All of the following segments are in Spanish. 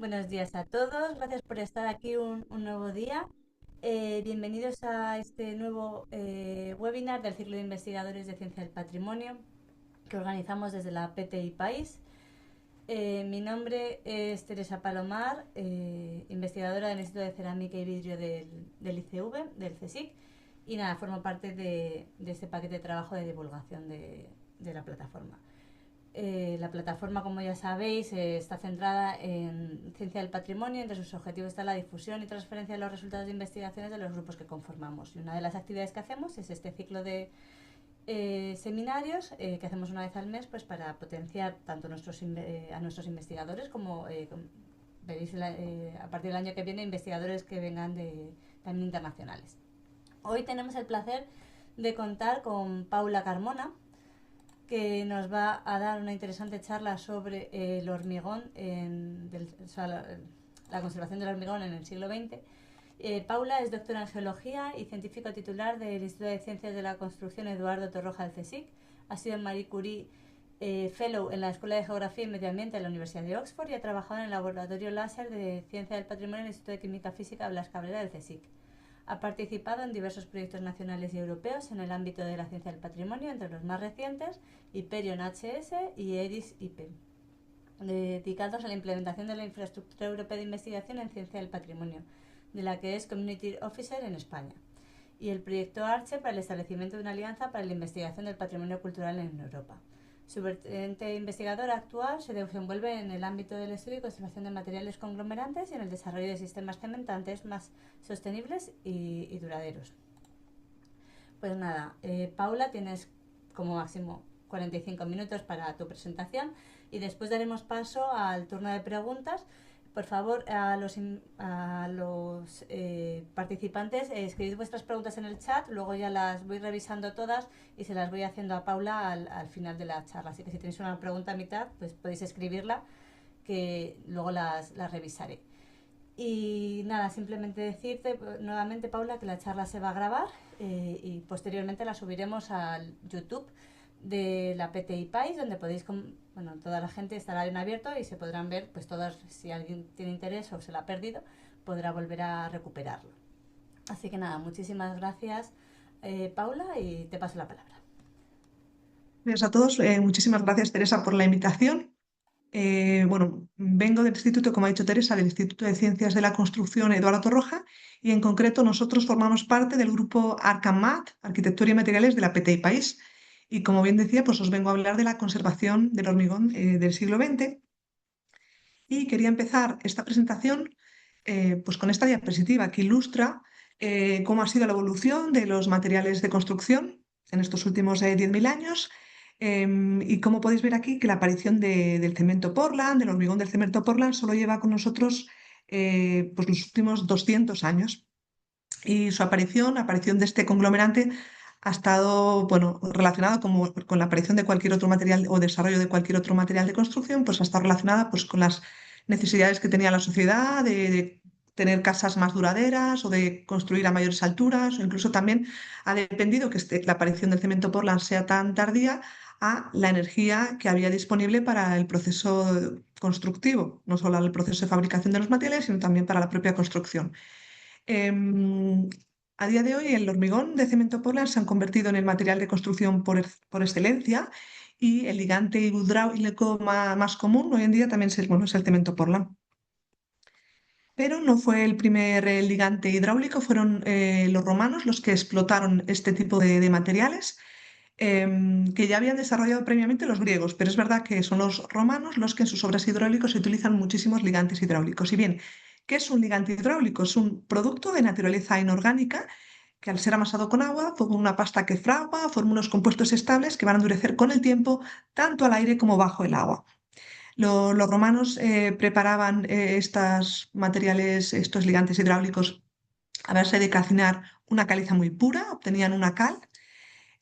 Buenos días a todos, gracias por estar aquí un nuevo día. Bienvenidos a este nuevo webinar del ciclo de investigadores de ciencia del patrimonio que organizamos desde la PTI País. Mi nombre es Teresa Palomar, investigadora del Instituto de Cerámica y Vidrio del ICV, del CSIC, y nada, formo parte de este paquete de trabajo de divulgación de la plataforma. La plataforma, como ya sabéis, está centrada en ciencia del patrimonio. Entre sus objetivos está la difusión y transferencia de los resultados de investigaciones de los grupos que conformamos. Y una de las actividades que hacemos es este ciclo de seminarios que hacemos una vez al mes, pues para potenciar tanto a nuestros investigadores como veréis a partir del año que viene investigadores que vengan también internacionales. Hoy tenemos el placer de contar con Paula Carmona, que nos va a dar una interesante charla sobre el hormigón, o sea, la conservación del hormigón en el siglo XX. Paula es doctora en Geología y científico titular del Instituto de Ciencias de la Construcción Eduardo Torroja del CSIC. Ha sido Marie Curie Fellow en la Escuela de Geografía y Medio Ambiente de la Universidad de Oxford y ha trabajado en el Laboratorio Láser de Ciencia del Patrimonio en el Instituto de Química Física Blas Cabrera del CSIC. Ha participado en diversos proyectos nacionales y europeos en el ámbito de la ciencia del patrimonio, entre los más recientes Hyperion HS y ERIS-IP, dedicados a la implementación de la infraestructura europea de investigación en ciencia del patrimonio, de la que es Community Officer en España, y el proyecto ARCHE para el establecimiento de una alianza para la investigación del patrimonio cultural en Europa. Su vertiente investigadora actual se desenvuelve en el ámbito del estudio y conservación de materiales conglomerantes y en el desarrollo de sistemas cementantes más sostenibles y duraderos. Pues nada, Paula, tienes como máximo 45 minutos para tu presentación y después daremos paso al turno de preguntas. Por favor, a los participantes, escribid vuestras preguntas en el chat, luego ya las voy revisando todas y se las voy haciendo a Paula al final de la charla. Así que si tenéis una pregunta a mitad, pues podéis escribirla, que luego las revisaré. Y nada, simplemente decirte nuevamente, Paula, que la charla se va a grabar y posteriormente la subiremos al YouTube de la PTI País, donde podéis, bueno, toda la gente estará en abierto y se podrán ver, pues todas, si alguien tiene interés o se la ha perdido, podrá volver a recuperarlo. Así que nada, muchísimas gracias, Paula, y te paso la palabra. Gracias a todos. Muchísimas gracias, Teresa, por la invitación. Bueno, vengo del instituto, como ha dicho Teresa, del Instituto de Ciencias de la Construcción Eduardo Torroja, y en concreto nosotros formamos parte del grupo ArcAMAT, Arquitectura y Materiales de la PTI País. Y como bien decía, pues os vengo a hablar de la conservación del hormigón del siglo XX. Y quería empezar esta presentación pues con esta diapositiva que ilustra cómo ha sido la evolución de los materiales de construcción en estos últimos 10.000 años. Y como podéis ver aquí, que la aparición del cemento Portland, del hormigón del cemento Portland, solo lleva con nosotros pues los últimos 200 años. Y su aparición de este conglomerante ha estado, bueno, relacionada con la aparición de cualquier otro material o desarrollo de cualquier otro material de construcción, pues ha estado relacionada pues, con las necesidades que tenía la sociedad de tener casas más duraderas o de construir a mayores alturas, o incluso también ha dependido que la aparición del cemento Portland sea tan tardía a la energía que había disponible para el proceso constructivo, no solo al proceso de fabricación de los materiales, sino también para la propia construcción. Em, a día de hoy, el hormigón de cemento Portland se han convertido en el material de construcción por excelencia, y el ligante hidráulico más común hoy en día también bueno, es el cemento Portland. Pero no fue el primer ligante hidráulico, fueron los romanos los que explotaron este tipo de materiales que ya habían desarrollado previamente los griegos, pero es verdad que son los romanos los que en sus obras hidráulicas utilizan muchísimos ligantes hidráulicos. Y bien, ¿qué es un ligante hidráulico? Es un producto de naturaleza inorgánica que, al ser amasado con agua, forma una pasta que fragua, forma unos compuestos estables que van a endurecer con el tiempo tanto al aire como bajo el agua. Los romanos preparaban estos materiales, estos ligantes hidráulicos, a base de calcinar una caliza muy pura, obtenían una cal.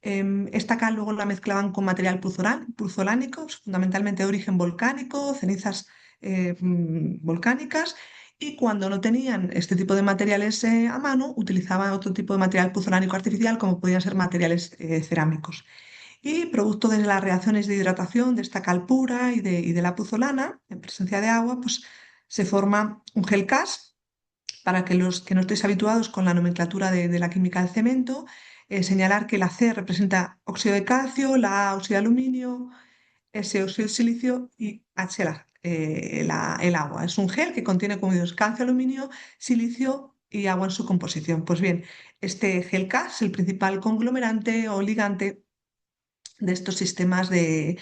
Esta cal luego la mezclaban con material puzolánico, fundamentalmente de origen volcánico, cenizas volcánicas, y cuando no tenían este tipo de materiales a mano, utilizaban otro tipo de material puzolánico artificial, como podían ser materiales cerámicos. Y producto de las reacciones de hidratación de esta cal pura y de la puzolana, en presencia de agua, pues se forma un gel CAS. Para que los que no estéis habituados con la nomenclatura de la química del cemento, señalar que la C representa óxido de calcio, la A óxido de aluminio, S óxido de silicio y H el agua. Es un gel que contiene, como digo, calcio, aluminio, silicio y agua en su composición. Pues bien, este gel CAS es el principal conglomerante o ligante de estos sistemas de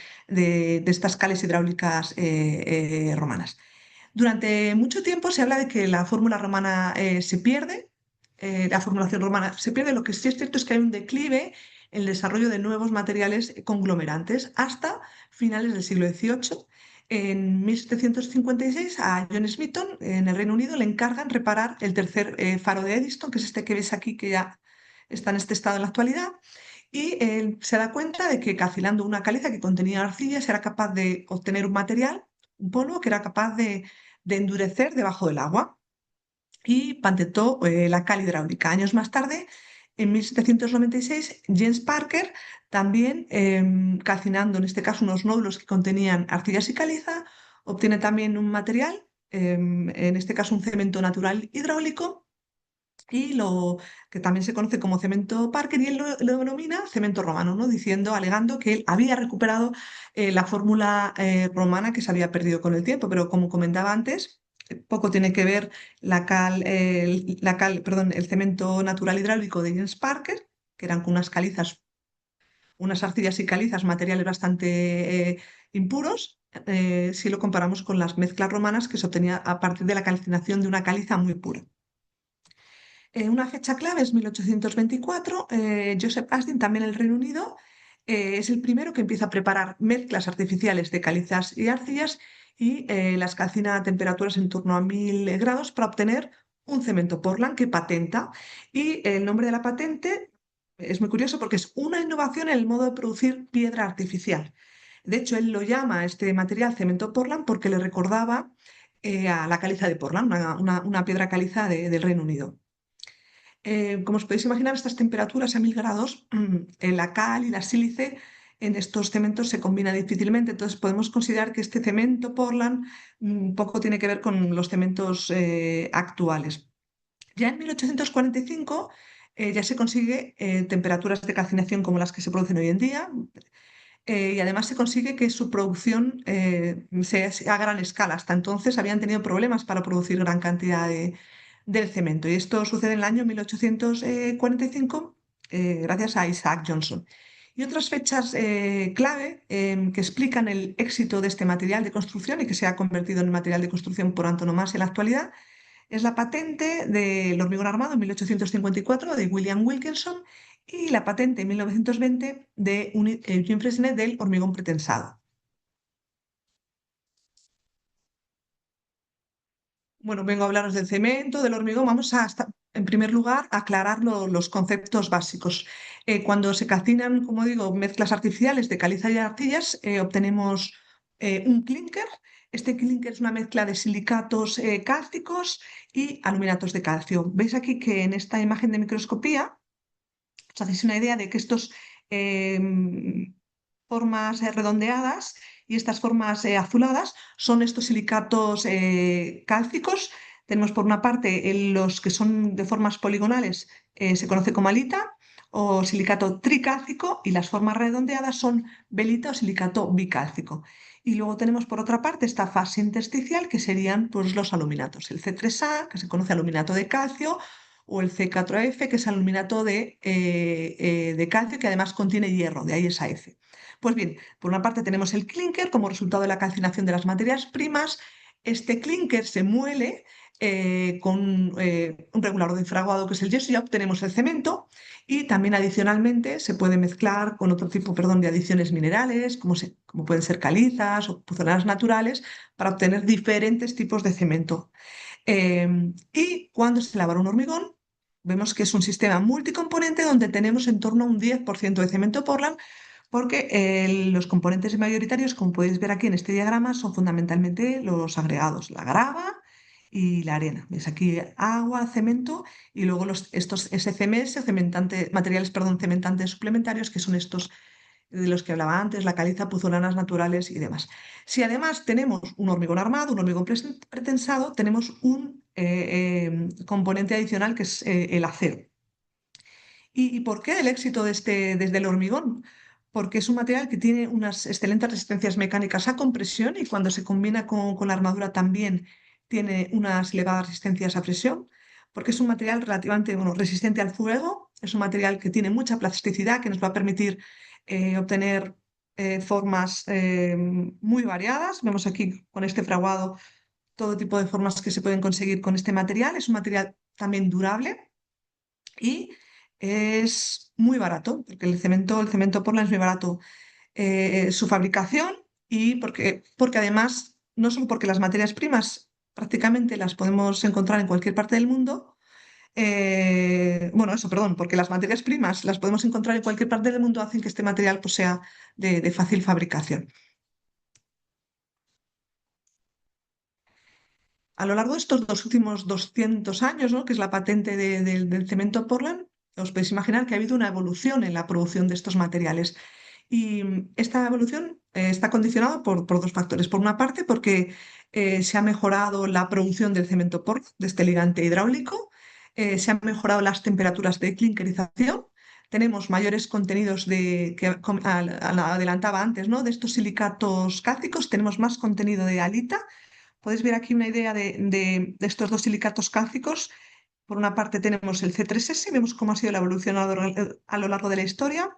estas cales hidráulicas romanas. Durante mucho tiempo se habla de que la fórmula romana se pierde, la formulación romana se pierde. Lo que sí es cierto es que hay un declive en el desarrollo de nuevos materiales conglomerantes hasta finales del siglo XVIII. En 1756 a John Smeaton en el Reino Unido le encargan reparar el tercer faro de Eddystone, que es este que ves aquí, que ya está en este estado en la actualidad. Y él se da cuenta de que calcinando una caliza que contenía arcilla era capaz de obtener un material, un polvo, que era capaz de endurecer debajo del agua y patentó la cal hidráulica. Años más tarde, en 1796, James Parker, también calcinando en este caso unos nódulos que contenían arcillas y caliza, obtiene también un material, en este caso un cemento natural hidráulico, y lo que también se conoce como cemento Parker, y él lo denomina cemento romano, ¿no? Diciendo, alegando que él había recuperado la fórmula romana que se había perdido con el tiempo, pero como comentaba antes, poco tiene que ver perdón, el cemento natural hidráulico de James Parker, que eran con unas calizas, unas arcillas y calizas, materiales bastante impuros, si lo comparamos con las mezclas romanas que se obtenía a partir de la calcinación de una caliza muy pura. Una fecha clave es 1824. Joseph Astin, también en el Reino Unido, es el primero que empieza a preparar mezclas artificiales de calizas y arcillas y las calcina a temperaturas en torno a 1000 grados para obtener un cemento Portland que patenta. Y el nombre de la patente es muy curioso porque es una innovación en el modo de producir piedra artificial. De hecho, él lo llama este material cemento Portland porque le recordaba a la caliza de Portland, una piedra caliza del Reino Unido. Como os podéis imaginar, estas temperaturas a 1000 grados, la cal y la sílice en estos cementos se combinan difícilmente. Entonces podemos considerar que este cemento Portland poco tiene que ver con los cementos actuales. Ya en 1845 ya se consigue temperaturas de calcinación como las que se producen hoy en día, y además se consigue que su producción sea a gran escala. Hasta entonces habían tenido problemas para producir gran cantidad del cemento. Y esto sucede en el año 1845 gracias a Isaac Johnson. Y otras fechas clave que explican el éxito de este material de construcción y que se ha convertido en el material de construcción por antonomasia en la actualidad es la patente del hormigón armado en 1854 de William Wilkinson y la patente en 1920 de Eugene Fresnel del hormigón pretensado. Bueno, vengo a hablaros del cemento, del hormigón. Vamos a, en primer lugar, aclarar los conceptos básicos. Cuando se calcinan, como digo, mezclas artificiales de caliza y arcillas, obtenemos un clinker. Este clinker es una mezcla de silicatos cálcicos y aluminatos de calcio. Veis aquí que en esta imagen de microscopía os hacéis una idea de que estos formas redondeadas y estas formas azuladas son estos silicatos cálcicos. Tenemos por una parte los que son de formas poligonales, se conoce como alita o silicato tricálcico, y las formas redondeadas son belita o silicato bicálcico. Y luego tenemos por otra parte esta fase intersticial que serían pues, los aluminatos, el C3A, que se conoce aluminato de calcio, o el C4F, que es aluminato de calcio, que además contiene hierro, de ahí esa F. Pues bien, por una parte tenemos el clinker como resultado de la calcinación de las materias primas. Este clinker se muele con un regulador de fraguado que es el yeso, y ya obtenemos el cemento, y también adicionalmente se puede mezclar con otro tipo, perdón, de adiciones minerales, como pueden ser calizas o puzonadas naturales, para obtener diferentes tipos de cemento. Y cuando se elabora un hormigón, vemos que es un sistema multicomponente donde tenemos en torno a un 10% de cemento Portland, porque los componentes mayoritarios, como podéis ver aquí en este diagrama, son fundamentalmente los agregados, la grava y la arena. ¿Ves aquí agua, cemento y luego estos SCMS, materiales, perdón, cementantes suplementarios, que son estos de los que hablaba antes, la caliza, puzolanas naturales y demás. Si además tenemos un hormigón armado, un hormigón pretensado, tenemos un componente adicional que es el acero. ¿Y por qué el éxito desde el hormigón? Porque es un material que tiene unas excelentes resistencias mecánicas a compresión y cuando se combina con la armadura también tiene unas elevadas resistencias a presión, porque es un material relativamente, bueno, resistente al fuego, es un material que tiene mucha plasticidad que nos va a permitir obtener formas muy variadas. Vemos aquí con este fraguado todo tipo de formas que se pueden conseguir con este material. Es un material también durable y es muy barato, porque el cemento Portland es muy barato su fabricación y porque además, no solo porque las materias primas prácticamente las podemos encontrar en cualquier parte del mundo, bueno, eso, perdón, porque las materias primas las podemos encontrar en cualquier parte del mundo, hacen que este material pues, sea de fácil fabricación. A lo largo de estos dos últimos 200 años, ¿no? Que es la patente del cemento Portland, os podéis imaginar que ha habido una evolución en la producción de estos materiales. Y esta evolución está condicionada por dos factores. Por una parte, porque se ha mejorado la producción del cemento Portland, de este ligante hidráulico, se han mejorado las temperaturas de clinkerización, tenemos mayores contenidos adelantaba antes, ¿no? De estos silicatos cálcicos, tenemos más contenido de halita. Podéis ver aquí una idea de estos dos silicatos cálcicos. Por una parte tenemos el C3S, vemos cómo ha sido la evolución a lo largo de la historia.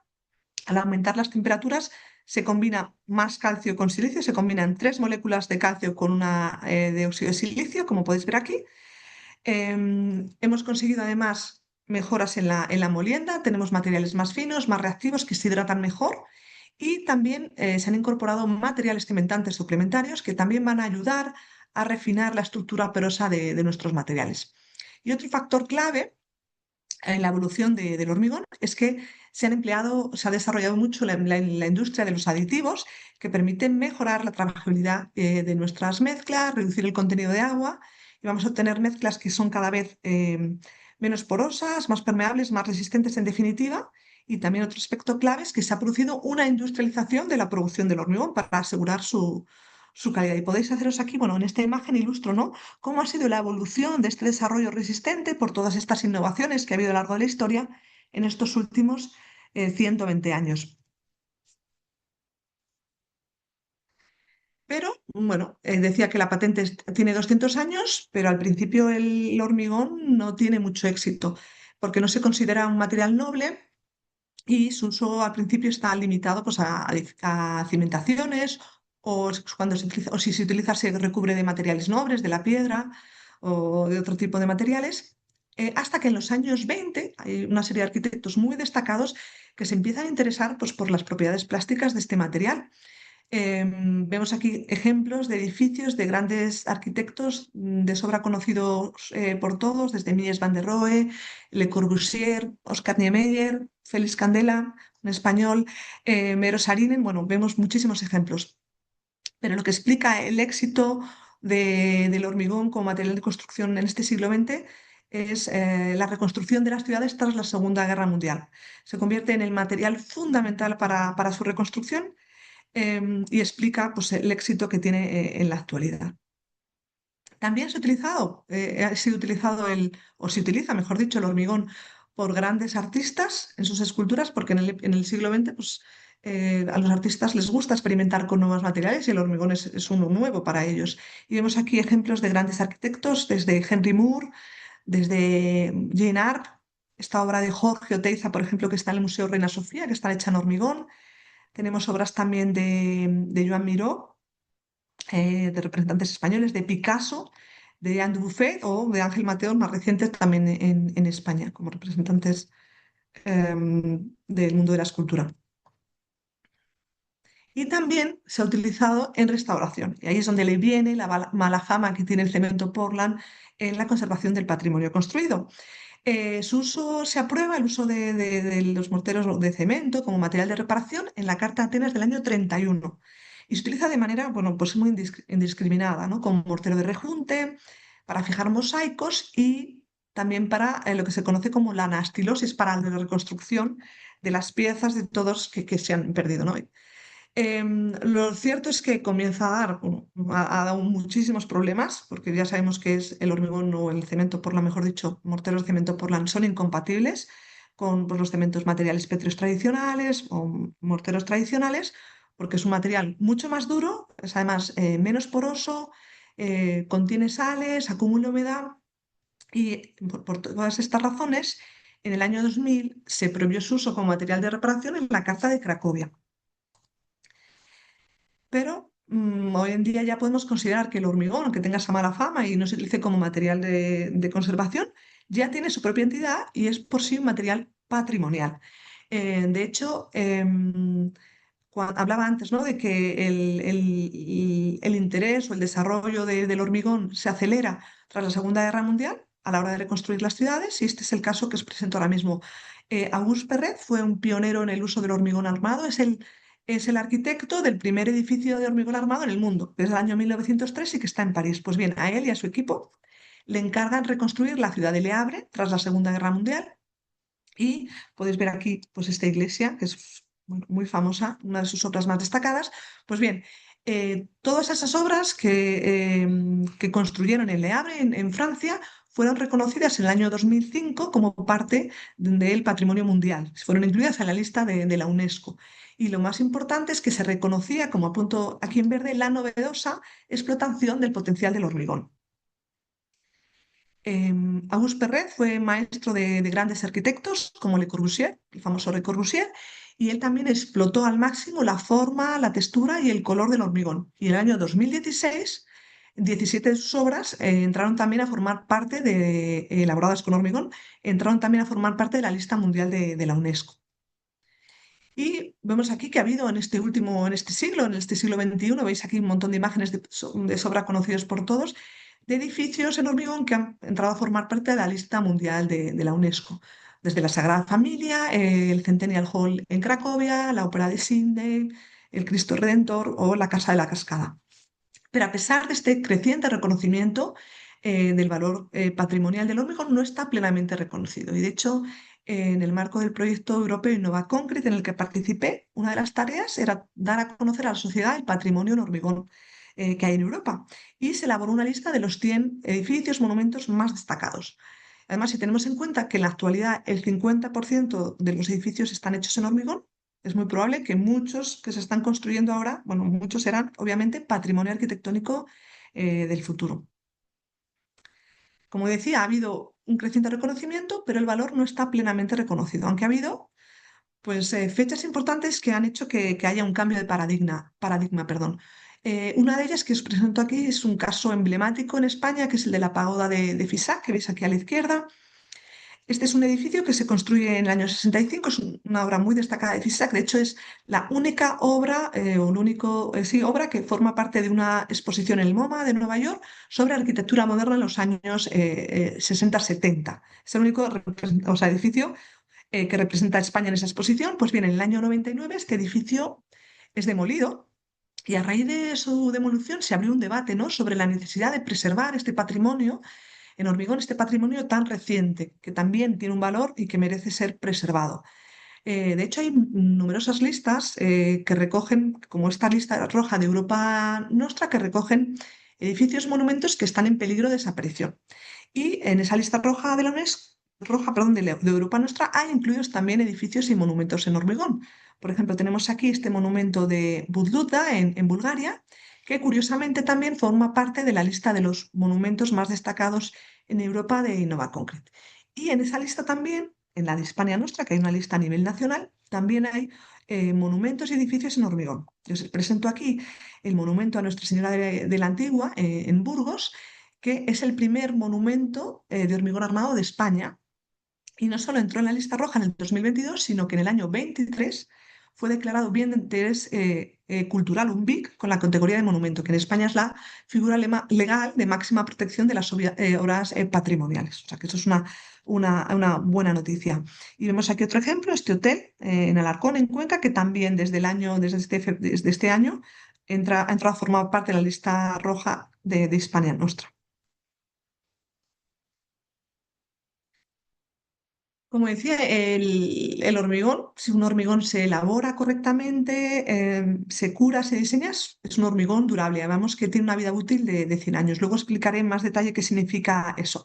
Al aumentar las temperaturas se combina más calcio con silicio, se combinan tres moléculas de calcio con una de óxido de silicio, como podéis ver aquí. Hemos conseguido además mejoras en la molienda, tenemos materiales más finos, más reactivos que se hidratan mejor y también se han incorporado materiales cimentantes suplementarios que también van a ayudar a refinar la estructura porosa de nuestros materiales. Y otro factor clave en la evolución del hormigón es que se ha desarrollado mucho la industria de los aditivos que permiten mejorar la trabajabilidad de nuestras mezclas, reducir el contenido de agua y vamos a obtener mezclas que son cada vez menos porosas, más permeables, más resistentes en definitiva. Y también otro aspecto clave es que se ha producido una industrialización de la producción del hormigón para asegurar su calidad. Y podéis haceros aquí, bueno, en esta imagen ilustro, ¿no? Cómo ha sido la evolución de este desarrollo resistente por todas estas innovaciones que ha habido a lo largo de la historia en estos últimos 120 años. Pero, bueno, decía que la patente tiene 200 años, pero al principio el hormigón no tiene mucho éxito, porque no se considera un material noble y su uso al principio está limitado pues, a cimentaciones o si se utiliza se recubre de materiales nobles, de la piedra o de otro tipo de materiales, hasta que en los años 20 hay una serie de arquitectos muy destacados que se empiezan a interesar pues, por las propiedades plásticas de este material. Vemos aquí ejemplos de edificios de grandes arquitectos de sobra conocidos por todos, desde Mies van der Rohe, Le Corbusier, Oscar Niemeyer, Félix Candela, un español, Mero Saarinen. Bueno, vemos muchísimos ejemplos. Pero lo que explica el éxito del hormigón como material de construcción en este siglo XX es la reconstrucción de las ciudades tras la Segunda Guerra Mundial. Se convierte en el material fundamental para su reconstrucción y explica pues, el éxito que tiene en la actualidad. También ha sido utilizado o se utiliza, mejor dicho, el hormigón por grandes artistas en sus esculturas, porque en el siglo XX pues, a los artistas les gusta experimentar con nuevos materiales y el hormigón es uno nuevo para ellos. Y vemos aquí ejemplos de grandes arquitectos, desde Henry Moore, desde Jane Arp, esta obra de Jorge Oteiza, por ejemplo, que está en el Museo Reina Sofía, que está hecha en hormigón. Tenemos obras también de Joan Miró, de representantes españoles, de Picasso, de Anne Buffet o de Ángel Mateos, más recientes también en España, como representantes del mundo de la escultura. Y también se ha utilizado en restauración. Y ahí es donde le viene la mala fama que tiene el cemento Portland en la conservación del patrimonio construido. Su uso se aprueba, el uso de los morteros de cemento como material de reparación en la Carta de Atenas del año 31. Y se utiliza de manera, bueno, pues muy indiscriminada, ¿no? Como mortero de rejunte, para fijar mosaicos y también para lo que se conoce como la anastilosis, para la reconstrucción de las piezas de todos que se han perdido, ¿no? Lo cierto es que comienza a dar, bueno, ha dado muchísimos problemas, porque ya sabemos que es el hormigón o el cemento, por lo mejor dicho, morteros de cemento Portland son incompatibles con pues, los cementos materiales pétreos tradicionales o morteros tradicionales, porque es un material mucho más duro, es además menos poroso, contiene sales, acumula humedad y por todas estas razones, en el año 2000 se prohibió su uso como material de reparación en la Carta de Cracovia. Pero hoy en día ya podemos considerar que el hormigón, aunque tenga esa mala fama y no se utilice como material de conservación, ya tiene su propia entidad y es por sí un material patrimonial. De hecho, hablaba antes, ¿no? de que el interés o el desarrollo del hormigón se acelera tras la Segunda Guerra Mundial a la hora de reconstruir las ciudades, y este es el caso que os presento ahora mismo. Auguste Perret fue un pionero en el uso del hormigón armado, es el arquitecto del primer edificio de hormigón armado en el mundo, desde el año 1903 y que está en París. Pues bien, a él y a su equipo le encargan reconstruir la ciudad de Le Havre tras la Segunda Guerra Mundial y podéis ver aquí pues esta iglesia, que es bueno, muy famosa, una de sus obras más destacadas. Pues bien, todas esas obras que construyeron en Le Havre, en Francia, fueron reconocidas en el año 2005 como parte del patrimonio mundial. Fueron incluidas en la lista de la UNESCO. Y lo más importante es que se reconocía, como apunto aquí en verde, la novedosa explotación del potencial del hormigón. Auguste Perret fue maestro de grandes arquitectos como Le Corbusier, el famoso Le Corbusier, y él también explotó al máximo la forma, la textura y el color del hormigón. Y en el año 2016, 17 de sus obras entraron también a formar parte elaboradas con hormigón, entraron también a formar parte de la lista mundial de la UNESCO. Y vemos aquí que ha habido en este siglo XXI, veis aquí un montón de imágenes de sobra conocidos por todos, de edificios en hormigón que han entrado a formar parte de la lista mundial de la UNESCO. Desde la Sagrada Familia, el Centennial Hall en Cracovia, la Ópera de Sídney, el Cristo Redentor o la Casa de la Cascada. Pero a pesar de este creciente reconocimiento del valor patrimonial del hormigón, no está plenamente reconocido. Y de hecho, en el marco del proyecto europeo Innova Concrete, en el que participé, una de las tareas era dar a conocer a la sociedad el patrimonio en hormigón que hay en Europa. Y se elaboró una lista de los 100 edificios, monumentos más destacados. Además, si tenemos en cuenta que en la actualidad el 50% de los edificios están hechos en hormigón, es muy probable que muchos que se están construyendo ahora, bueno, muchos serán obviamente patrimonio arquitectónico del futuro. Como decía, ha habido un creciente reconocimiento, pero el valor no está plenamente reconocido, aunque ha habido pues, fechas importantes que han hecho que haya un cambio de paradigma, perdón. Una de ellas que os presento aquí es un caso emblemático en España, que es el de la pagoda de Fisac, que veis aquí a la izquierda. Este es un edificio que se construye en el año 65, es una obra muy destacada de Fisac, de hecho es la única obra, o la única obra que forma parte de una exposición en el MoMA de Nueva York sobre arquitectura moderna en los años 60-70. Es el único edificio que representa a España en esa exposición. Pues bien, en el año 99 este edificio es demolido. Y a raíz de su demolición se abrió un debate, ¿no? sobre la necesidad de preservar este patrimonio en hormigón, este patrimonio tan reciente, que también tiene un valor y que merece ser preservado. De hecho, hay numerosas listas que recogen, como esta lista roja de Europa Nostra, que recogen edificios, monumentos que están en peligro de desaparición. Y en esa lista roja de la UNESCO, perdón, de Europa Nostra, hay incluidos también edificios y monumentos en hormigón. Por ejemplo, tenemos aquí este monumento de Buzluta en Bulgaria, que curiosamente también forma parte de la lista de los monumentos más destacados en Europa de Innova Concrete. Y en esa lista también, en la de Hispania Nostra, que hay una lista a nivel nacional, también hay monumentos y edificios en hormigón. Yo os presento aquí el monumento a Nuestra Señora de la Antigua, en Burgos, que es el primer monumento de hormigón armado de España. Y no solo entró en la lista roja en el 2022, sino que en el año 23 fue declarado bien de interés cultural, un BIC, con la categoría de monumento, que en España es la figura legal de máxima protección de las obras patrimoniales. O sea que eso es una buena noticia. Y vemos aquí otro ejemplo, este hotel en Alarcón, en Cuenca, que también desde este año ha entrado a formar parte de la lista roja de Hispania Nostra. Como decía, el hormigón, si un hormigón se elabora correctamente, se cura, se diseña, es un hormigón durable. Vamos que tiene una vida útil de 100 años. Luego explicaré en más detalle qué significa eso.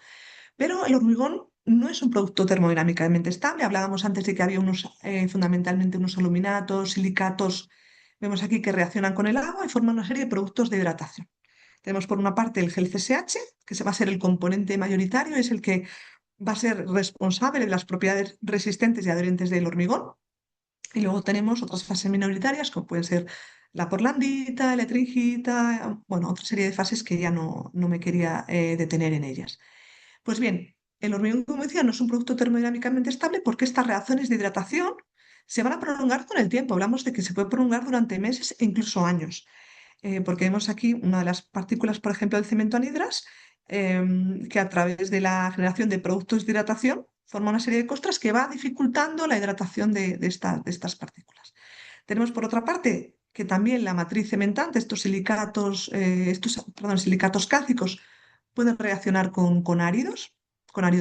Pero el hormigón no es un producto termodinámicamente estable. Hablábamos antes de que había fundamentalmente unos aluminatos, silicatos. Vemos aquí que reaccionan con el agua y forman una serie de productos de hidratación. Tenemos por una parte el gel CSH, que se va a ser el componente mayoritario, es el que va a ser responsable de las propiedades resistentes y adherentes del hormigón. Y luego tenemos otras fases minoritarias, como pueden ser la porlandita, la etringita, bueno, otra serie de fases que ya no me quería detener en ellas. Pues bien, el hormigón, como decía, no es un producto termodinámicamente estable porque estas reacciones de hidratación se van a prolongar con el tiempo. Hablamos de que se puede prolongar durante meses e incluso años, porque vemos aquí una de las partículas, por ejemplo, del cemento anhidras, que a través de la generación de productos de hidratación forma una serie de costras que va dificultando la hidratación de estas partículas. Tenemos por otra parte que también la matriz cementante, perdón, silicatos cálcicos, pueden reaccionar con áridos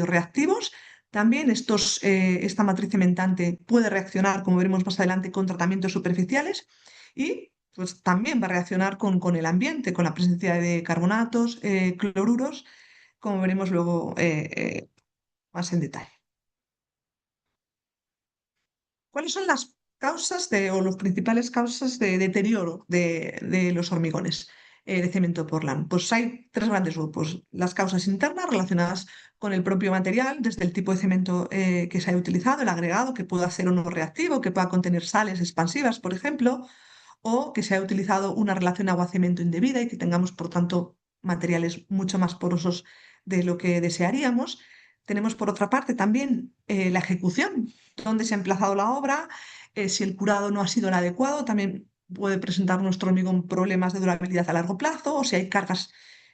reactivos. También esta matriz cementante puede reaccionar, como veremos más adelante, con tratamientos superficiales y pues, también va a reaccionar con el ambiente, con la presencia de carbonatos, cloruros, como veremos luego más en detalle. ¿Cuáles son las causas o las principales causas de deterioro de los hormigones de cemento Portland? Pues hay tres grandes grupos. Las causas internas relacionadas con el propio material, desde el tipo de cemento que se haya utilizado, el agregado, que pueda ser o no reactivo, que pueda contener sales expansivas, por ejemplo, o que se haya utilizado una relación agua-cemento indebida y que tengamos, por tanto, materiales mucho más porosos de lo que desearíamos. Tenemos, por otra parte, también la ejecución, dónde se ha emplazado la obra, si el curado no ha sido el adecuado, también puede presentar nuestro hormigón problemas de durabilidad a largo plazo, o si hay cargas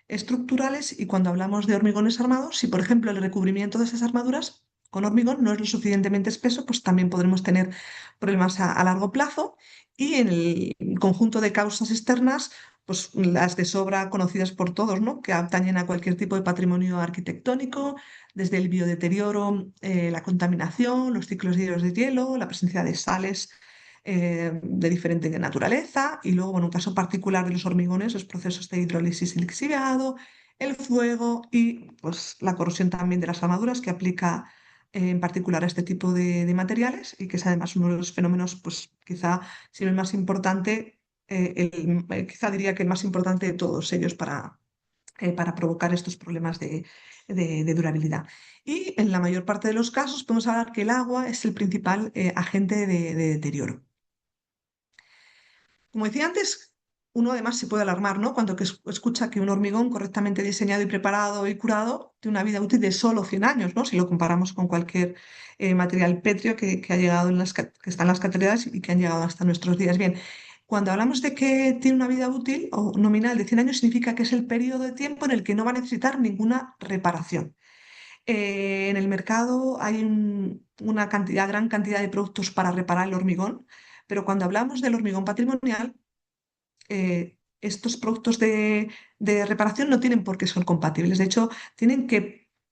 estructurales. Y cuando hablamos de hormigones armados, si, por ejemplo, el recubrimiento de esas armaduras con hormigón no es lo suficientemente espeso, pues también podremos tener problemas a largo plazo. Y en el conjunto de causas externas, pues las de sobra conocidas por todos, ¿no? Que atañen a cualquier tipo de patrimonio arquitectónico, desde el biodeterioro, la contaminación, los ciclos de hielo, la presencia de sales de diferente naturaleza, y luego, bueno, un caso particular de los hormigones, los procesos de hidrólisis y lixiviado, el fuego y pues, la corrosión también de las armaduras que aplica en particular a este tipo de materiales y que es además uno de los fenómenos, pues quizá, si no el más importante, quizá diría que el más importante de todos ellos para provocar estos problemas de durabilidad. Y en la mayor parte de los casos podemos hablar que el agua es el principal agente de deterioro. Como decía antes, uno además se puede alarmar, ¿no? Cuando escucha que un hormigón correctamente diseñado y preparado y curado tiene una vida útil de solo 100 años, ¿no? Si lo comparamos con cualquier material pétreo que ha llegado que está en las catedráticas y que han llegado hasta nuestros días. Bien, cuando hablamos de que tiene una vida útil o nominal de 100 años, significa que es el periodo de tiempo en el que no va a necesitar ninguna reparación. En el mercado hay una gran cantidad de productos para reparar el hormigón, pero cuando hablamos del hormigón patrimonial, estos productos de reparación no tienen por qué ser compatibles. De hecho,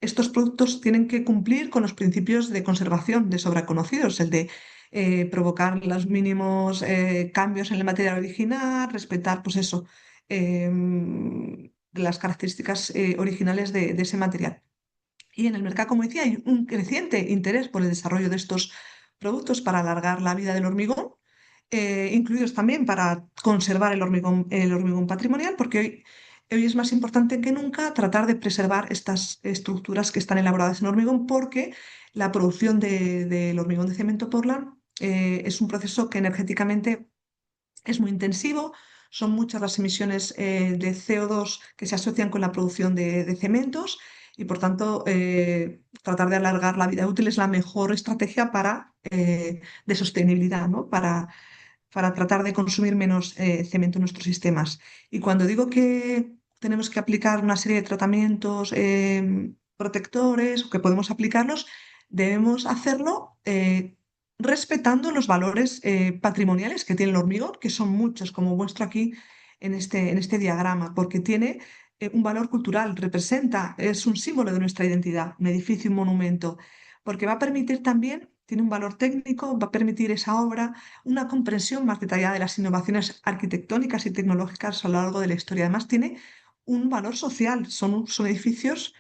estos productos tienen que cumplir con los principios de conservación de sobra conocidos, el de provocar los mínimos cambios en el material original, respetar, pues eso, las características originales de ese material. Y en el mercado, como decía, hay un creciente interés por el desarrollo de estos productos para alargar la vida del hormigón, incluidos también para conservar el hormigón patrimonial, porque hoy es más importante que nunca tratar de preservar estas estructuras que están elaboradas en hormigón, porque la producción del hormigón de cemento Portland es un proceso que energéticamente es muy intensivo. Son muchas las emisiones de CO2 que se asocian con la producción de cementos y, por tanto, tratar de alargar la vida útil es la mejor estrategia de sostenibilidad, ¿no? Para tratar de consumir menos cemento en nuestros sistemas. Y cuando digo que tenemos que aplicar una serie de tratamientos protectores o que podemos aplicarlos, debemos hacerlo respetando los valores patrimoniales que tiene el hormigón, que son muchos, como muestro aquí en este diagrama, porque tiene un valor cultural, es un símbolo de nuestra identidad, un edificio, un monumento. porque va a permitir también, tiene un valor técnico, va a permitir esa obra una comprensión más detallada de las innovaciones arquitectónicas y tecnológicas a lo largo de la historia. Además, tiene un valor social, son edificios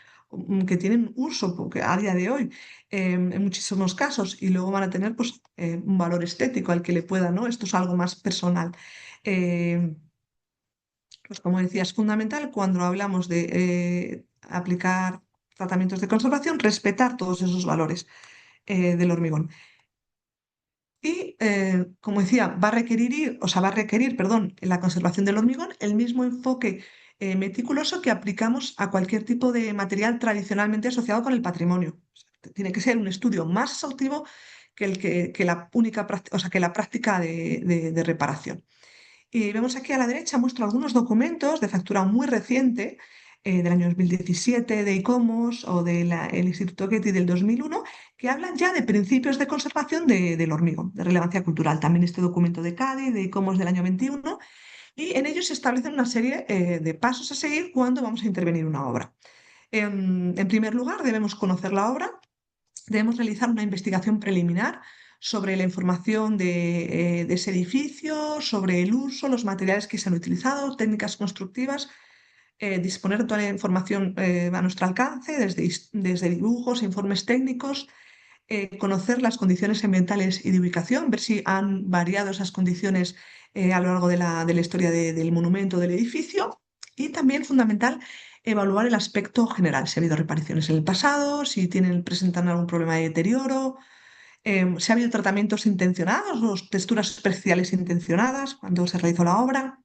que tienen uso porque a día de hoy en muchísimos casos y luego van a tener pues, un valor estético al que le pueda, ¿no? Esto es algo más personal. Eh, pues como decía, es fundamental cuando hablamos de aplicar tratamientos de conservación, respetar todos esos valores del hormigón. Y, como decía, va a requerir, perdón, en la conservación del hormigón el mismo enfoque meticuloso que aplicamos a cualquier tipo de material tradicionalmente asociado con el patrimonio. O sea, tiene que ser un estudio más exhaustivo que la única, o sea, que la práctica de reparación. Y vemos aquí a la derecha, muestro algunos documentos de factura muy reciente, del año 2017, de ICOMOS o del Instituto Getty del 2001, que hablan ya de principios de conservación del hormigón, de relevancia cultural. También este documento de CADI, de ICOMOS del año 21, y en ellos se establecen una serie de pasos a seguir cuando vamos a intervenir una obra. En primer lugar, debemos conocer la obra. Debemos realizar una investigación preliminar sobre la información de ese edificio, sobre el uso, los materiales que se han utilizado, técnicas constructivas, disponer de toda la información a nuestro alcance, desde dibujos, informes técnicos, conocer las condiciones ambientales y de ubicación, ver si han variado esas condiciones a lo largo de la historia del monumento, del edificio. Y también fundamental, evaluar el aspecto general, si ha habido reparaciones en el pasado, si presentan algún problema de deterioro, si ha habido tratamientos intencionados o texturas especiales intencionadas cuando se realizó la obra.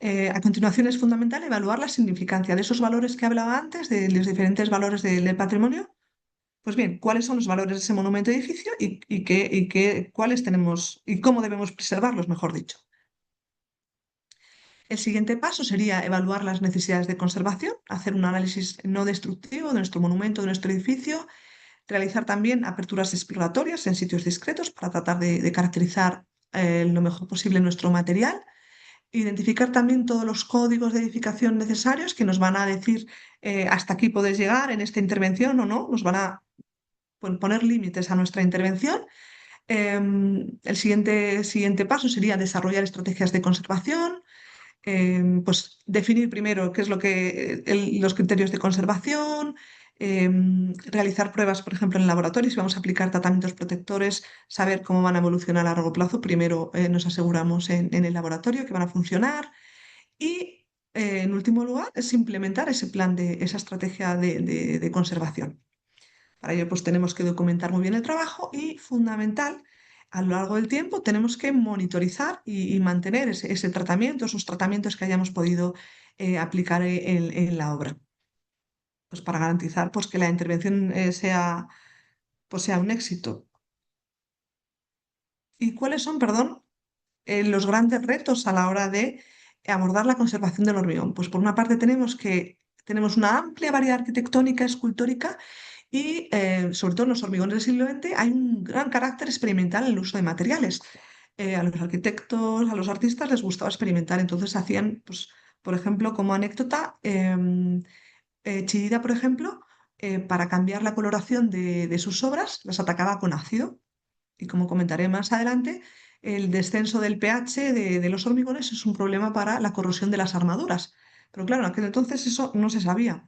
A continuación es fundamental evaluar la significancia de esos valores que hablaba antes, de los diferentes valores del patrimonio. Pues bien, ¿cuáles son los valores de ese monumento edificio cuáles tenemos y cómo debemos preservarlos, mejor dicho? El siguiente paso sería evaluar las necesidades de conservación, hacer un análisis no destructivo de nuestro monumento, de nuestro edificio, realizar también aperturas exploratorias en sitios discretos para tratar de caracterizar lo mejor posible nuestro material, identificar también todos los códigos de edificación necesarios que nos van a decir hasta aquí podés llegar en esta intervención o no, nos van a poner límites a nuestra intervención. El siguiente paso sería desarrollar estrategias de conservación, pues definir primero qué es los criterios de conservación, realizar pruebas, por ejemplo, en laboratorio. Si vamos a aplicar tratamientos protectores, saber cómo van a evolucionar a largo plazo. Primero nos aseguramos en el laboratorio que van a funcionar y, en último lugar, es implementar esa estrategia de conservación. Para ello, pues tenemos que documentar muy bien el trabajo y, fundamental, a lo largo del tiempo tenemos que monitorizar y mantener ese tratamiento, esos tratamientos que hayamos podido aplicar en la obra, pues para garantizar pues, que la intervención sea un éxito. ¿Y cuáles son, perdón, los grandes retos a la hora de abordar la conservación del hormigón? Pues por una parte tenemos una amplia variedad arquitectónica, escultórica y, sobre todo en los hormigones del siglo XX, hay un gran carácter experimental en el uso de materiales. A los arquitectos, a los artistas les gustaba experimentar, entonces hacían, pues, por ejemplo, como anécdota, Chillida, por ejemplo, para cambiar la coloración de sus obras, las atacaba con ácido. Y como comentaré más adelante, el descenso del pH de los hormigones es un problema para la corrosión de las armaduras. Pero claro, en aquel entonces eso no se sabía.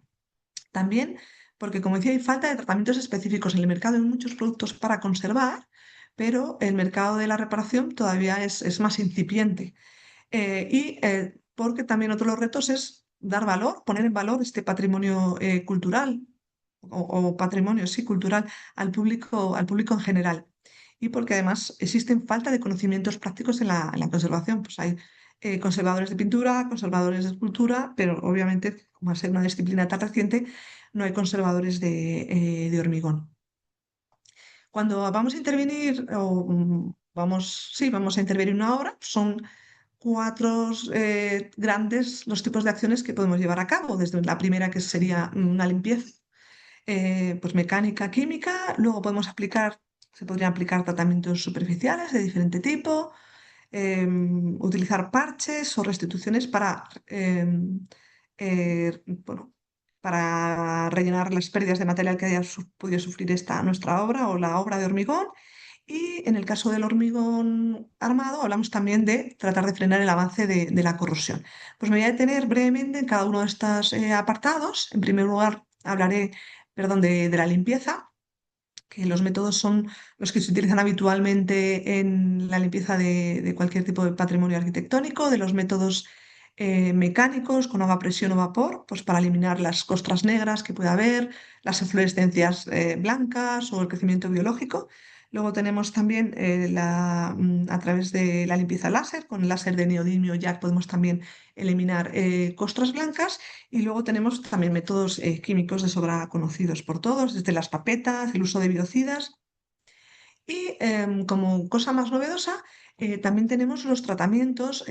También porque, como decía, hay falta de tratamientos específicos en el mercado. Hay muchos productos para conservar, pero el mercado de la reparación todavía es más incipiente. Porque también otro de los retos es dar valor, poner en valor este patrimonio cultural o patrimonio, sí, cultural al público en general. Y porque además existen falta de conocimientos prácticos en la conservación. Pues hay conservadores de pintura, conservadores de escultura, pero obviamente, como al ser una disciplina tan reciente, no hay conservadores de hormigón. Cuando vamos a intervenir, sí, vamos a intervenir una obra, son cuatro grandes los tipos de acciones que podemos llevar a cabo. Desde la primera, que sería una limpieza, pues mecánica, química. Luego se podrían aplicar tratamientos superficiales de diferente tipo, utilizar parches o restituciones para bueno, para rellenar las pérdidas de material que haya podido sufrir nuestra obra o la obra de hormigón. Y en el caso del hormigón armado, hablamos también de tratar de frenar el avance de la corrosión. Pues me voy a detener brevemente en cada uno de estos apartados. En primer lugar, hablaré, perdón, de la limpieza, que los métodos son los que se utilizan habitualmente en la limpieza de cualquier tipo de patrimonio arquitectónico, de los métodos mecánicos con agua, presión o vapor, pues para eliminar las costras negras que pueda haber, las eflorescencias blancas o el crecimiento biológico. Luego tenemos también a través de la limpieza láser, con el láser de neodimio ya podemos también eliminar costras blancas. Y luego tenemos también métodos químicos de sobra conocidos por todos, desde las papetas, el uso de biocidas. Y como cosa más novedosa, también tenemos los tratamientos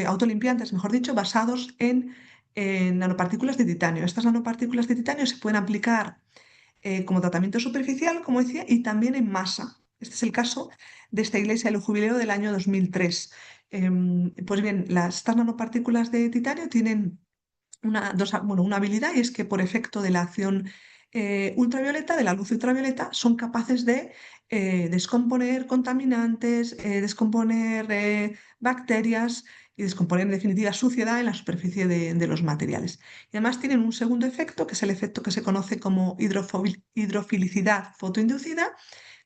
autolimpiantes, mejor dicho, basados en nanopartículas de titanio. Estas nanopartículas de titanio se pueden aplicar como tratamiento superficial, como decía, y también en masa. Este es el caso de esta iglesia del jubileo del año 2003. Pues bien, estas nanopartículas de titanio tienen una habilidad, y es que por efecto de la acción ultravioleta, de la luz ultravioleta, son capaces de descomponer contaminantes, descomponer bacterias y descomponer en definitiva suciedad en la superficie de los materiales. Y además tienen un segundo efecto, que es el efecto que se conoce como hidrofilicidad fotoinducida,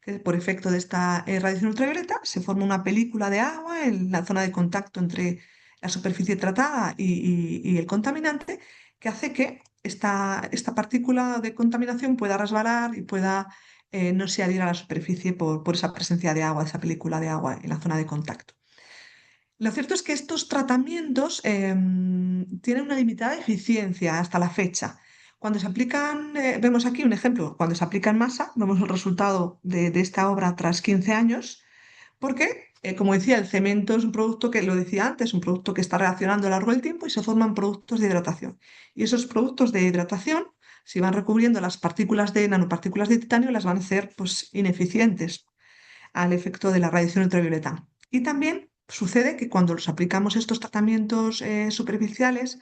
que por efecto de esta radiación ultravioleta se forma una película de agua en la zona de contacto entre la superficie tratada y el contaminante, que hace que esta partícula de contaminación pueda resbalar y pueda no se adhiera a la superficie por esa presencia de agua, esa película de agua en la zona de contacto. Lo cierto es que estos tratamientos tienen una limitada eficiencia hasta la fecha. Cuando se aplican, vemos aquí un ejemplo, cuando se aplica en masa, vemos el resultado de esta obra tras 15 años, porque, como decía, el cemento es un producto que, lo decía antes, un producto que está reaccionando a lo largo del tiempo y se forman productos de hidratación. Y esos productos de hidratación, si van recubriendo las partículas de nanopartículas de titanio, las van a hacer pues, ineficientes al efecto de la radiación ultravioleta. Y también sucede que cuando los aplicamos estos tratamientos superficiales,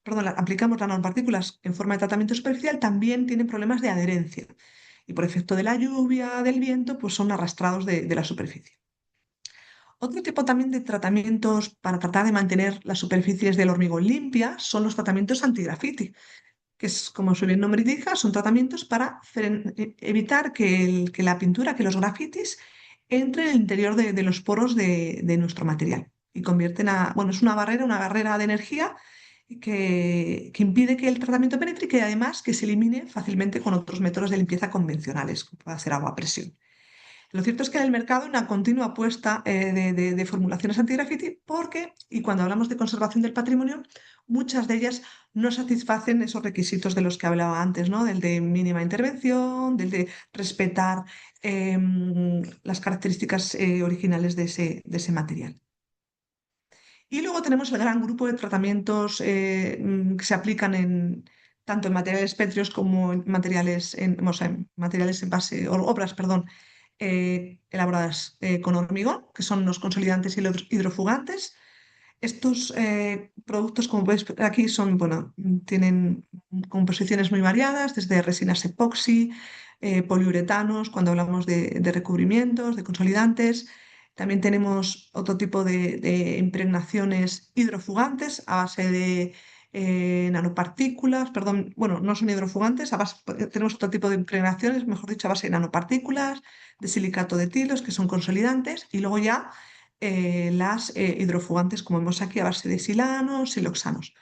perdón, aplicamos las nanopartículas en forma de tratamiento superficial, también tienen problemas de adherencia. Y por efecto de la lluvia, del viento, pues son arrastrados de la superficie. Otro tipo también de tratamientos para tratar de mantener las superficies del hormigón limpias son los tratamientos antigrafiti, que es, como su bien nombre indica, son tratamientos para evitar que la pintura, que los grafitis entren en el interior de los poros de nuestro material y bueno, es una barrera de energía que impide que el tratamiento penetre y que además que se elimine fácilmente con otros métodos de limpieza convencionales, como puede ser agua a presión. Lo cierto es que en el mercado hay una continua apuesta de formulaciones anti-graffiti porque, y cuando hablamos de conservación del patrimonio, muchas de ellas no satisfacen esos requisitos de los que hablaba antes, ¿no? Del de mínima intervención, del de respetar las características originales de ese material. Y luego tenemos el gran grupo de tratamientos que se aplican tanto en materiales pétreos como en materiales en base, o obras, perdón, elaboradas con hormigón, que son los consolidantes y los hidrofugantes. Estos productos, como veis aquí, bueno, tienen composiciones muy variadas, desde resinas epoxi, poliuretanos, cuando hablamos de recubrimientos, de consolidantes. También tenemos otro tipo de impregnaciones hidrofugantes a base de nanopartículas, perdón, bueno, no son hidrofugantes, tenemos otro tipo de impregnaciones, mejor dicho, a base de nanopartículas, de silicato de tilos, que son consolidantes, y luego ya las hidrofugantes, como vemos aquí, a base de silanos, siloxanos.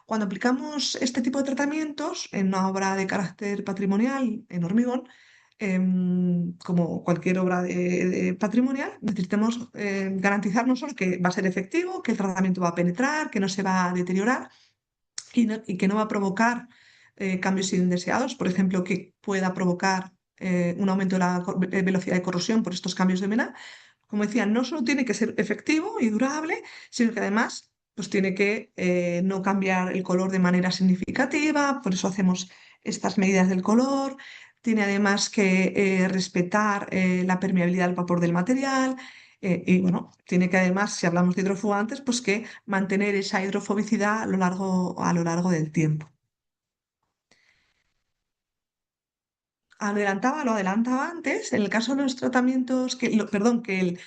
Cuando aplicamos este tipo de tratamientos en una obra de carácter patrimonial en hormigón, como cualquier obra patrimonial, necesitamos garantizar no solo que va a ser efectivo, que el tratamiento va a penetrar, que no se va a deteriorar y que no va a provocar cambios indeseados, por ejemplo, que pueda provocar un aumento de la velocidad de corrosión por estos cambios de mena. Como decía, no solo tiene que ser efectivo y durable, sino que además pues tiene que no cambiar el color de manera significativa, por eso hacemos estas medidas del color. Tiene además que respetar la permeabilidad al vapor del material. Y bueno, tiene que además, si hablamos de hidrofugantes, pues que mantener esa hidrofobicidad a lo largo del tiempo. lo adelantaba antes, en el caso de los tratamientos, perdón, el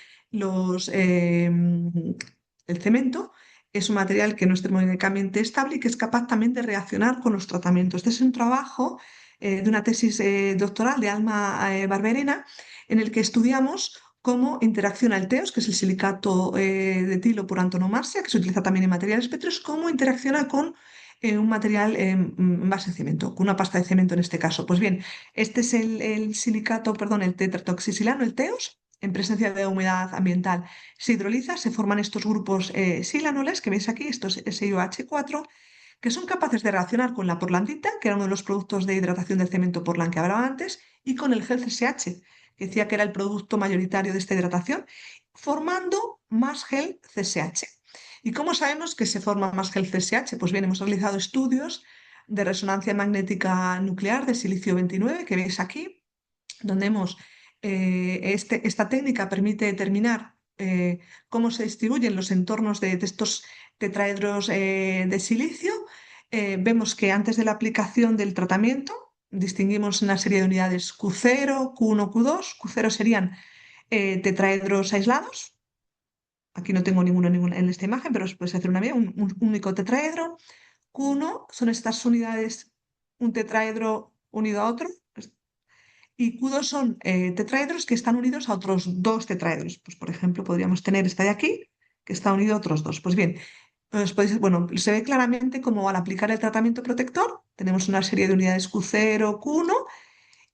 cemento es un material que no es termodinámicamente estable y que es capaz también de reaccionar con los tratamientos. Este es un trabajo de una tesis doctoral de Alma Barberena, en el que estudiamos cómo interacciona el TEOS, que es el silicato de etilo por antonomasia, que se utiliza también en materiales pétreos, cómo interacciona con un material en base de cemento, con una pasta de cemento en este caso. Pues bien, este es el silicato, perdón, el tetratoxisilano, el TEOS. En presencia de humedad ambiental se hidroliza, se forman estos grupos silanoles que veis aquí, estos SiOH4, que son capaces de reaccionar con la porlandita, que era uno de los productos de hidratación del cemento Portland que hablaba antes, y con el gel CSH, que decía que era el producto mayoritario de esta hidratación, formando más gel CSH. ¿Y cómo sabemos que se forma más gel CSH? Pues bien, hemos realizado estudios de resonancia magnética nuclear de silicio 29, que veis aquí, donde esta técnica permite determinar cómo se distribuyen los entornos de estos tetraedros de silicio. Vemos que antes de la aplicación del tratamiento distinguimos una serie de unidades Q0, Q1, Q2. Q0 serían tetraedros aislados. Aquí no tengo ninguno en esta imagen, pero os podéis hacer una idea, un único tetraedro. Q1 son estas unidades, un tetraedro unido a otro, y Q2 son tetraedros que están unidos a otros dos tetraedros. Pues, por ejemplo, podríamos tener esta de aquí, que está unido a otros dos. Pues bien, bueno, se ve claramente cómo al aplicar el tratamiento protector tenemos una serie de unidades Q0, Q1,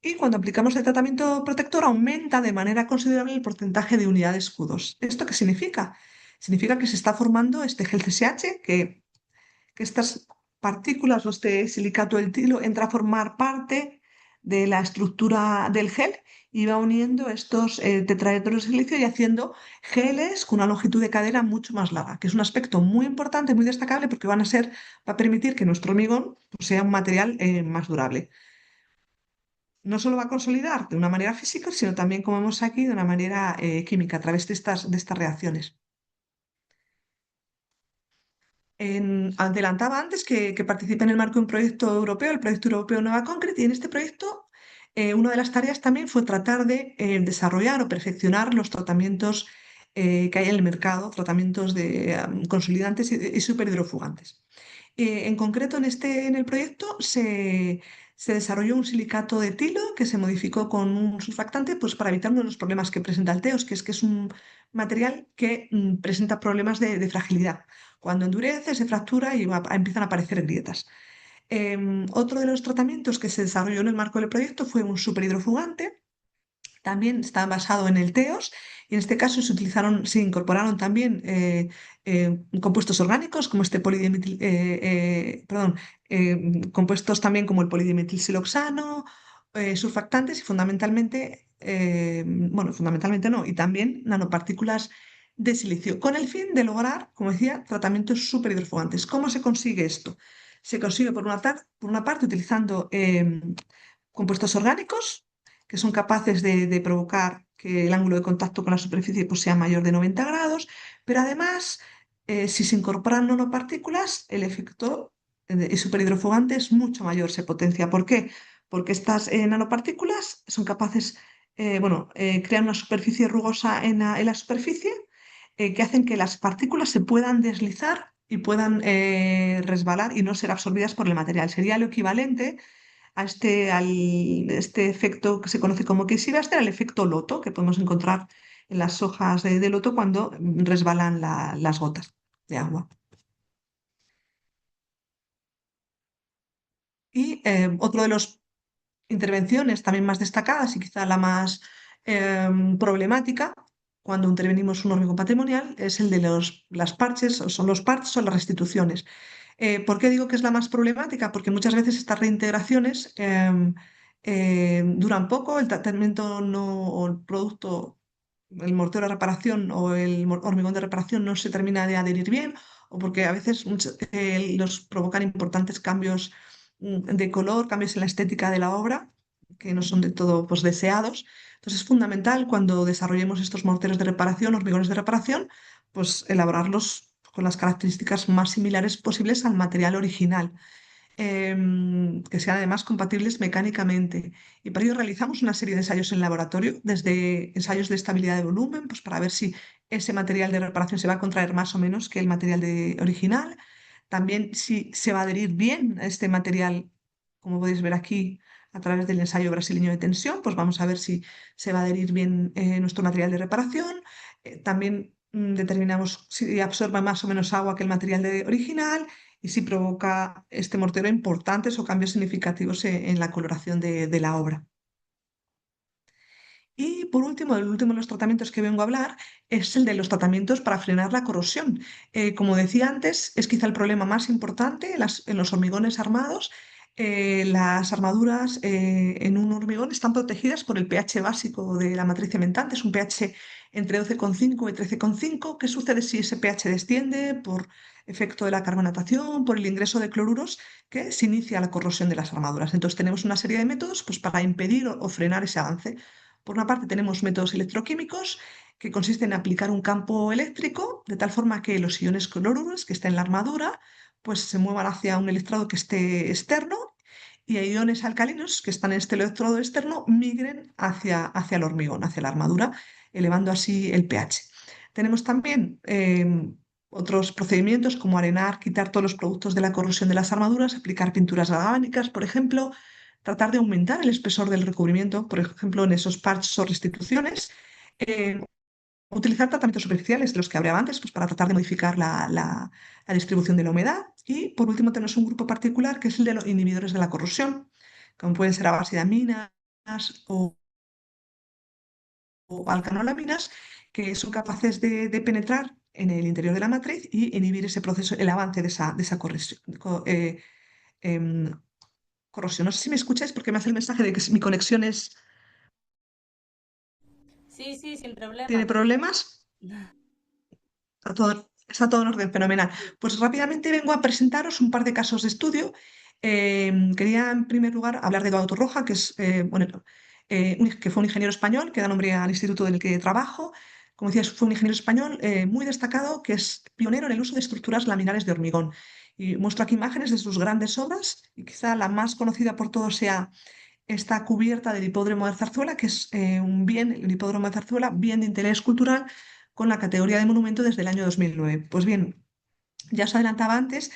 y cuando aplicamos el tratamiento protector aumenta de manera considerable el porcentaje de unidades Q2. ¿Esto qué significa? Significa que se está formando este gel CSH, que estas partículas o este silicato del tilo entra a formar parte de la estructura del gel y va uniendo estos tetraedros de silicio y haciendo geles con una longitud de cadena mucho más larga, que es un aspecto muy importante, muy destacable, porque va a permitir que nuestro hormigón pues, sea un material más durable. No solo va a consolidar de una manera física, sino también, como vemos aquí, de una manera química, a través de estas reacciones. Adelantaba antes que participé en el marco de un proyecto europeo, el proyecto europeo Nueva Concrete, y en este proyecto una de las tareas también fue tratar de desarrollar o perfeccionar los tratamientos que hay en el mercado, tratamientos de consolidantes y superhidrofugantes. En concreto, en el proyecto se desarrolló un silicato de etilo que se modificó con un surfactante pues, para evitar uno de los problemas que presenta el TEOS, que es un material que presenta problemas de fragilidad. Cuando endurece, se fractura y empiezan a aparecer grietas. Otro de los tratamientos que se desarrolló en el marco del proyecto fue un superhidrofugante. También está basado en el TEOS y en este caso se incorporaron también compuestos orgánicos como este compuestos también como el polidimetilsiloxano, surfactantes y fundamentalmente no, y también nanopartículas de silicio, con el fin de lograr, como decía, tratamientos superhidrofugantes. ¿Cómo se consigue esto? Se consigue por una parte utilizando compuestos orgánicos que son capaces de provocar que el ángulo de contacto con la superficie pues, sea mayor de 90 grados, pero además, si se incorporan nanopartículas, el efecto superhidrofugante es mucho mayor, se potencia. ¿Por qué? Porque estas nanopartículas son capaces, crean una superficie rugosa en la superficie que hacen que las partículas se puedan deslizar y puedan resbalar y no ser absorbidas por el material. Sería lo equivalente a este efecto que se conoce como Casey Buster, el efecto loto, que podemos encontrar en las hojas de loto cuando resbalan las gotas de agua. Y otro de las intervenciones también más destacadas y quizá la más problemática cuando intervenimos un hormigón patrimonial es el de las parches, o son los parches o las restituciones. ¿Por qué digo que es la más problemática? Porque muchas veces estas reintegraciones duran poco, el tratamiento no, o el producto, el mortero de reparación o el hormigón de reparación no se termina de adherir bien, o porque a veces los provocan importantes cambios de color, cambios en la estética de la obra, que no son de todo pues, deseados. Entonces es fundamental cuando desarrollemos estos morteros de reparación, hormigones de reparación, pues elaborarlos con las características más similares posibles al material original, que que sean además compatibles mecánicamente. Y para ello realizamos una serie de ensayos en laboratorio, desde ensayos de estabilidad de volumen, pues para ver si ese material de reparación se va a contraer más o menos que el material original. También si se va a adherir bien a este material, como podéis ver aquí a través del ensayo brasileño de tensión, pues vamos a ver si se va a adherir bien nuestro material de reparación. También determinamos si absorbe más o menos agua que el material original y si provoca este mortero importantes o cambios significativos en la coloración de la obra. Y por último, el último de los tratamientos que vengo a hablar es el de los tratamientos para frenar la corrosión. Como decía antes, es quizá el problema más importante en los hormigones armados. Las armaduras en un hormigón están protegidas por el pH básico de la matriz cementante, es un pH entre 12,5 y 13,5. ¿Qué sucede si ese pH desciende por efecto de la carbonatación, por el ingreso de cloruros, que se inicia la corrosión de las armaduras? Entonces tenemos una serie de métodos pues, para impedir o frenar ese avance. Por una parte tenemos métodos electroquímicos que consisten en aplicar un campo eléctrico de tal forma que los iones cloruros que estén en la armadura pues se muevan hacia un electrodo que esté externo y iones alcalinos que están en este electrodo externo migren hacia el hormigón, hacia la armadura, elevando así el pH. Tenemos también otros procedimientos como arenar, quitar todos los productos de la corrosión de las armaduras, aplicar pinturas galvánicas, por ejemplo, tratar de aumentar el espesor del recubrimiento, por ejemplo, en esos parches o restituciones, eh, utilizar tratamientos superficiales de los que hablaba antes, pues para tratar de modificar la distribución de la humedad. Y por último tenemos un grupo particular que es el de los inhibidores de la corrosión, como pueden ser a base de aminas o, o alcanolaminas, que son capaces de penetrar en el interior de la matriz y inhibir ese proceso, el avance de esa corrosión. Em, corrosión. No sé si me escucháis porque me hace el mensaje de que mi conexión Sí, sí, sin problema. tiene problemas. Está todo en orden, fenomenal. Pues rápidamente vengo a presentaros un par de casos de estudio. Quería, en primer lugar, hablar de Eduardo Roja, que es, bueno, que fue un ingeniero español que da nombre al instituto en el que trabajo. Como decía, fue un ingeniero español muy destacado que es pionero en el uso de estructuras laminares de hormigón. Y muestro aquí imágenes de sus grandes obras, y quizá la más conocida por todos sea esta cubierta del hipódromo de Zarzuela, que es un bien, el hipódromo de Zarzuela, bien de interés cultural con la categoría de monumento desde el año 2009. Pues bien, ya os adelantaba antes,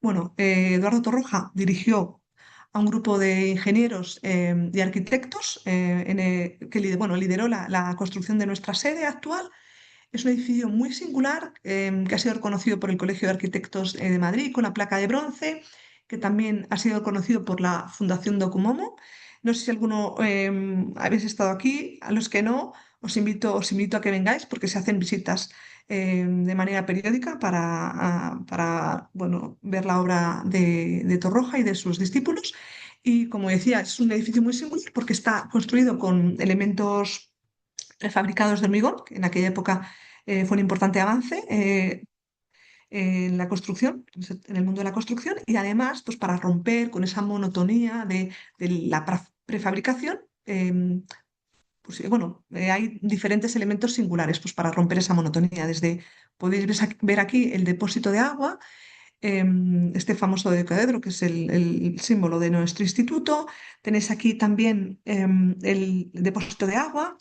bueno, Eduardo Torroja dirigió a un grupo de ingenieros y arquitectos bueno, lideró la construcción de nuestra sede actual. Es un edificio muy singular que ha sido reconocido por el Colegio de Arquitectos de Madrid con la placa de bronce, que también ha sido conocido por la Fundación Documomo. No sé si alguno habéis estado aquí, a los que no, os invito a que vengáis porque se hacen visitas de manera periódica para bueno, ver la obra de Torroja y de sus discípulos. Y como decía, es un edificio muy singular porque está construido con elementos prefabricados de hormigón, que en aquella época fue un importante avance en la construcción, en el mundo de la construcción, y además, pues para romper con esa monotonía de la prefabricación, pues bueno, hay diferentes elementos singulares pues para romper esa monotonía. Podéis ver aquí el depósito de agua, este famoso decaedro, que es el símbolo de nuestro instituto. Tenéis aquí también el depósito de agua.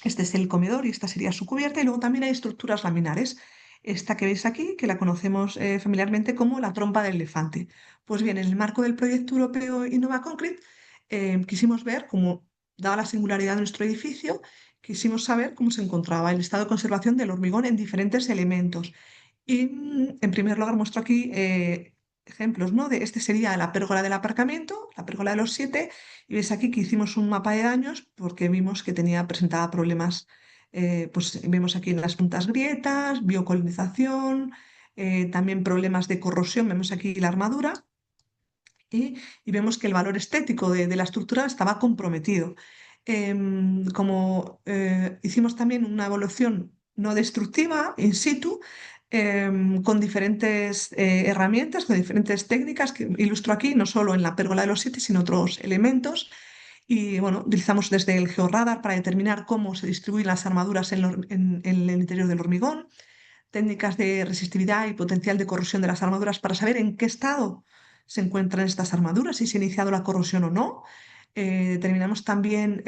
Este es el comedor y esta sería su cubierta. Y luego también hay estructuras laminares. Esta que veis aquí, que la conocemos familiarmente como la trompa del elefante. Pues bien, en el marco del proyecto europeo Innova Concrete, quisimos ver cómo, dada la singularidad de nuestro edificio, quisimos saber cómo se encontraba el estado de conservación del hormigón en diferentes elementos. Y en primer lugar muestro aquí ejemplos, ¿no? Este sería la pérgola del aparcamiento, la pérgola de los 7, y ves aquí que hicimos un mapa de daños porque vimos que presentaba problemas, pues vemos aquí en las puntas grietas, biocolonización, también problemas de corrosión, vemos aquí la armadura. Y vemos que el valor estético de la estructura estaba comprometido. Como hicimos también una evolución no destructiva, in situ, con diferentes herramientas, con diferentes técnicas que ilustro aquí, no solo en la pérgola de los 7, sino otros elementos. Y bueno, utilizamos desde el georradar para determinar cómo se distribuyen las armaduras en el interior del hormigón, técnicas de resistividad y potencial de corrosión de las armaduras para saber en qué estado se encuentran estas armaduras, si se ha iniciado la corrosión o no. Determinamos también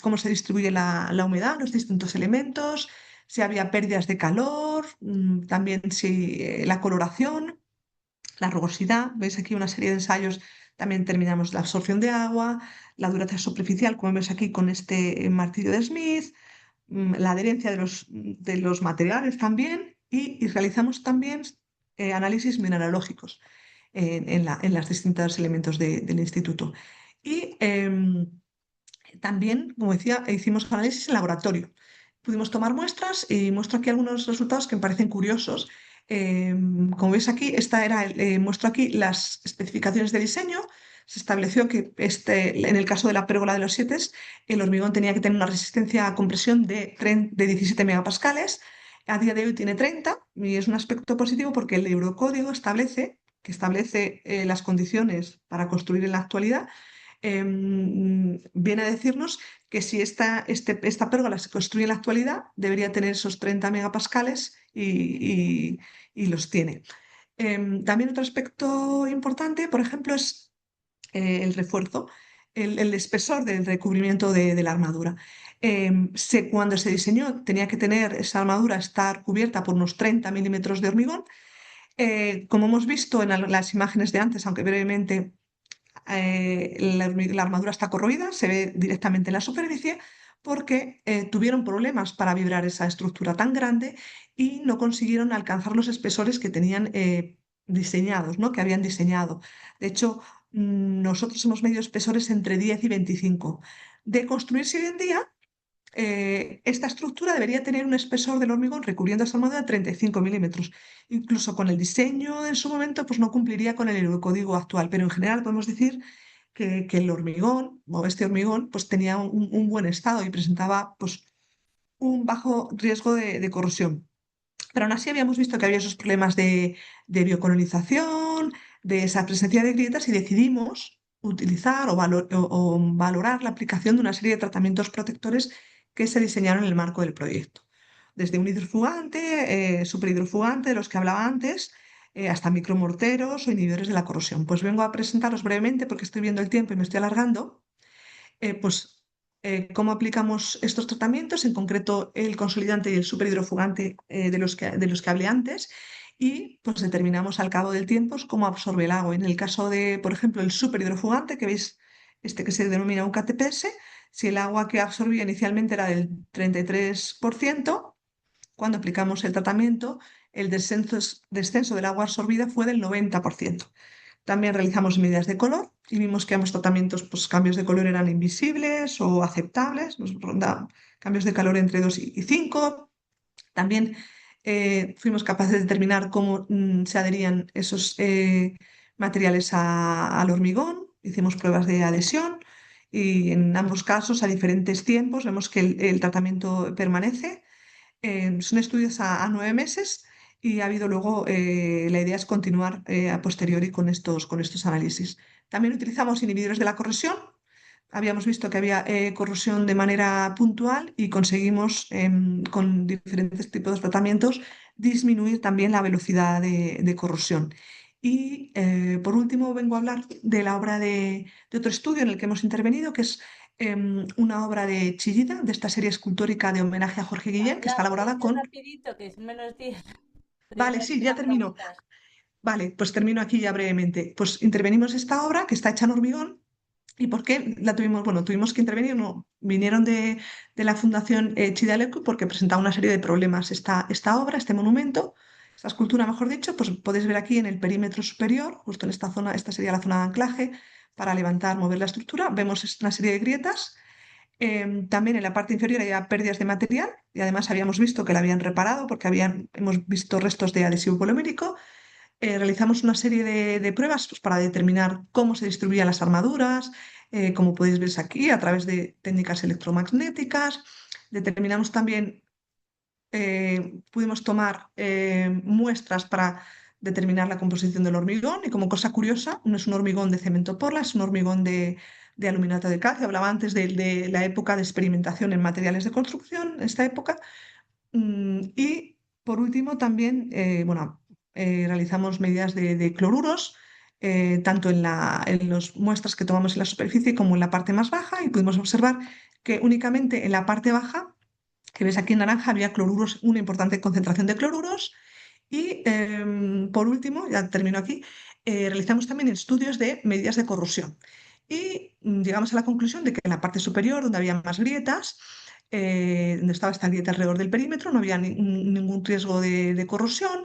cómo se distribuye la humedad, los distintos elementos, si había pérdidas de calor, también si la coloración, la rugosidad. Veis aquí una serie de ensayos. También terminamos la absorción de agua, la dureza superficial, como ves aquí con este martillo de Smith, la adherencia de los materiales también, y realizamos también análisis mineralógicos en los distintos elementos del instituto. Y también, como decía, hicimos análisis en laboratorio. Pudimos tomar muestras y muestro aquí algunos resultados que me parecen curiosos. Como veis aquí, muestro aquí las especificaciones de diseño. Se estableció que en el caso de la pérgola de los siete, el hormigón tenía que tener una resistencia a compresión de 17 megapascales. A día de hoy tiene 30 y es un aspecto positivo porque el Eurocódigo establece las condiciones para construir en la actualidad. Viene a decirnos que si esta pérgola se construye en la actualidad, debería tener esos 30 megapascales y los tiene. También otro aspecto importante, por ejemplo, es el refuerzo, el espesor del recubrimiento de la armadura. Cuando se diseñó, tenía que tener esa armadura estar cubierta por unos 30 milímetros de hormigón. Como hemos visto en las imágenes de antes, aunque brevemente, la armadura está corroída, se ve directamente en la superficie, porque tuvieron problemas para vibrar esa estructura tan grande y no consiguieron alcanzar los espesores que tenían diseñados, ¿no? Que habían diseñado. De hecho, nosotros hemos medido espesores entre 10 y 25. De construirse hoy en día, esta estructura debería tener un espesor del hormigón recubriendo esta armadura de 35 milímetros. Incluso con el diseño en su momento, pues no cumpliría con el eurocódigo actual, pero en general podemos decir que el hormigón, o este hormigón, pues tenía un buen estado y presentaba pues, un bajo riesgo de corrosión. Pero aún así habíamos visto que había esos problemas de biocolonización, de esa presencia de grietas, y decidimos utilizar o valorar la aplicación de una serie de tratamientos protectores que se diseñaron en el marco del proyecto. Desde un hidrofugante, superhidrofugante, de los que hablaba antes, hasta micromorteros o inhibidores de la corrosión. Pues vengo a presentaros brevemente, porque estoy viendo el tiempo y me estoy alargando, pues cómo aplicamos estos tratamientos, en concreto el consolidante y el superhidrofugante de los que hablé antes, y pues determinamos al cabo del tiempo cómo absorbe el agua. En el caso de, por ejemplo, el superhidrofugante, que veis, que se denomina UKTPS, si el agua que absorbía inicialmente era del 33%, cuando aplicamos el tratamiento, el descenso del agua absorbida fue del 90%. También realizamos medidas de color y vimos que ambos tratamientos, pues cambios de color eran invisibles o aceptables, nos rondaban cambios de calor entre 2 y 5. También fuimos capaces de determinar cómo se adherían esos materiales al hormigón. Hicimos pruebas de adhesión y en ambos casos, a diferentes tiempos, vemos que el tratamiento permanece. Son estudios a 9 meses, y ha habido luego, la idea es continuar a posteriori con estos análisis. También utilizamos inhibidores de la corrosión. Habíamos visto que había corrosión de manera puntual y conseguimos, con diferentes tipos de tratamientos, disminuir también la velocidad de corrosión. Y por último vengo a hablar de la obra de otro estudio en el que hemos intervenido, que es una obra de Chillida, de esta serie escultórica de homenaje a Jorge Guillén, que está Habla elaborada mucho con... rapidito, que es menos 10. Vale, Podríamos sí, hacer ya las termino. preguntas. Vale, pues termino aquí ya brevemente. Pues intervenimos esta obra que está hecha en hormigón. ¿Y por qué la tuvimos? Bueno, tuvimos que intervenir, no, vinieron de la Fundación Chidaleco, porque presentaba una serie de problemas esta obra, este monumento, esta escultura, mejor dicho. Pues podéis ver aquí en el perímetro superior, justo en esta zona, esta sería la zona de anclaje para levantar, mover la estructura. Vemos una serie de grietas. También en la parte inferior había pérdidas de material, y además habíamos visto que la habían reparado porque hemos visto restos de adhesivo polimérico. Realizamos una serie de pruebas, pues, para determinar cómo se distribuían las armaduras, como podéis ver aquí, a través de técnicas electromagnéticas. Determinamos también, pudimos tomar muestras para determinar la composición del hormigón, y como cosa curiosa, no es un hormigón de cemento porla, es un hormigón de aluminato de calcio. Hablaba antes de la época de experimentación en materiales de construcción, esta época. Y por último también, bueno, realizamos medidas de cloruros, tanto en las muestras que tomamos en la superficie como en la parte más baja, y pudimos observar que únicamente en la parte baja, que ves aquí en naranja, había cloruros, una importante concentración de cloruros. Y por último, ya termino aquí, realizamos también estudios de medidas de corrosión. Y llegamos a la conclusión de que en la parte superior, donde había más grietas, donde estaba esta grieta alrededor del perímetro, no había ningún riesgo de corrosión,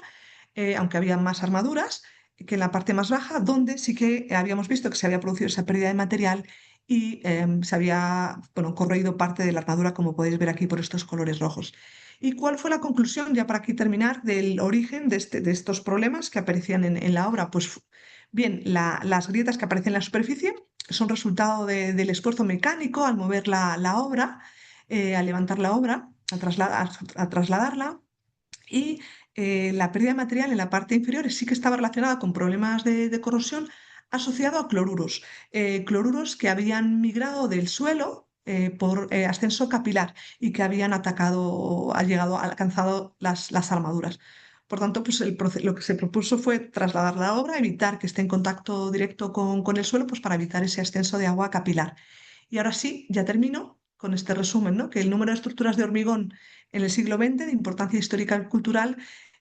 aunque había más armaduras, que en la parte más baja, donde sí que habíamos visto que se había producido esa pérdida de material y se había, bueno, corroído parte de la armadura, como podéis ver aquí por estos colores rojos. ¿Y cuál fue la conclusión, ya para aquí terminar, del origen de estos problemas que aparecían en la obra? Pues bien, las grietas que aparecen en la superficie son resultado del esfuerzo mecánico al mover la obra, al levantar la obra, a trasladarla, y la pérdida de material en la parte inferior sí que estaba relacionada con problemas de corrosión asociado a cloruros, cloruros que habían migrado del suelo por ascenso capilar y que habían atacado, alcanzado las armaduras. Por tanto, pues lo que se propuso fue trasladar la obra, evitar que esté en contacto directo con el suelo, pues para evitar ese ascenso de agua capilar. Y ahora sí, ya termino con este resumen, ¿no? Que el número de estructuras de hormigón en el siglo XX, de importancia histórica y cultural,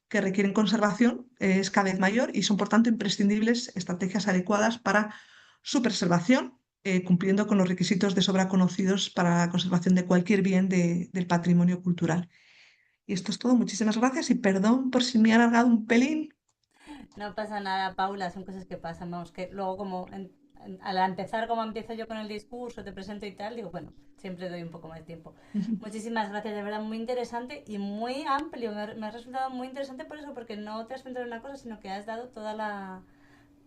que requieren conservación, es cada vez mayor, y son, por tanto, imprescindibles estrategias adecuadas para su preservación, cumpliendo con los requisitos de sobra conocidos para la conservación de cualquier bien del patrimonio cultural. Y esto es todo. Muchísimas gracias y perdón por si me he alargado un pelín. No pasa nada, Paula, son cosas que pasan, vamos, que luego como al empezar como empiezo yo con el discurso, te presento y tal, digo, bueno, siempre doy un poco más de tiempo. Muchísimas gracias, de verdad, muy interesante y muy amplio, me ha resultado muy interesante por eso, porque no te has centrado en una cosa, sino que has dado toda la,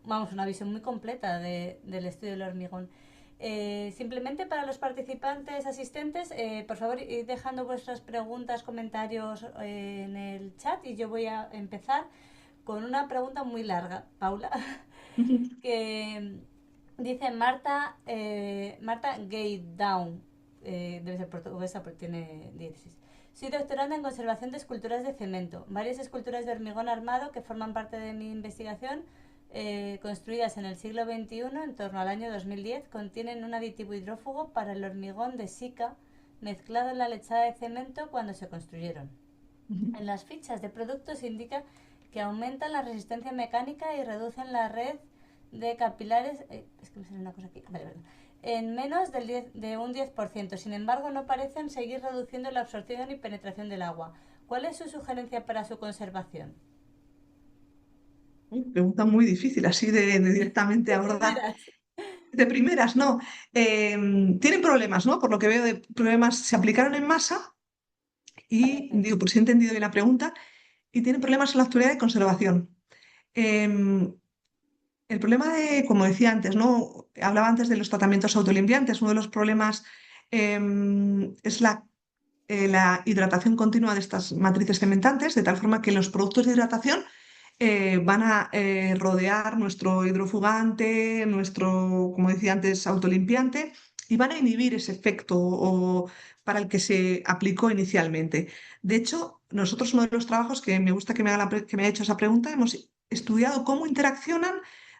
vamos, una visión muy completa del estudio del hormigón. Simplemente para los participantes asistentes, por favor, id dejando vuestras preguntas, comentarios en el chat y yo voy a empezar con una pregunta muy larga, Paula, que dice Marta Gay Down, debe ser portuguesa porque tiene 16. Soy doctoranda en conservación de esculturas de cemento. Varias esculturas de hormigón armado que forman parte de mi investigación, construidas en el siglo XXI, en torno al año 2010, contienen un aditivo hidrófugo para el hormigón de Sica mezclado en la lechada de cemento cuando se construyeron. En las fichas de productos se indica que aumentan la resistencia mecánica y reducen la red de capilares. Es que me sale una cosa aquí. Vale, verdad. En menos de un 10%. Sin embargo, no parecen seguir reduciendo la absorción y penetración del agua. ¿Cuál es su sugerencia para su conservación? Pregunta muy difícil, así de directamente De abordar. primeras. De primeras, no. Tienen problemas, ¿no? Por lo que veo de problemas, se aplicaron en masa y, Parece. digo, por si he entendido bien la pregunta, y tienen problemas en la actualidad de conservación. Em, el problema como decía antes, ¿no? Hablaba antes de los tratamientos autolimpiantes. Uno de los problemas es la hidratación continua de estas matrices cementantes, de tal forma que los productos de hidratación van a rodear nuestro hidrofugante, nuestro, como decía antes, autolimpiante, y van a inhibir ese efecto para el que se aplicó inicialmente. De hecho, nosotros uno de los trabajos que me gusta que que me haya hecho esa pregunta, hemos estudiado cómo interaccionan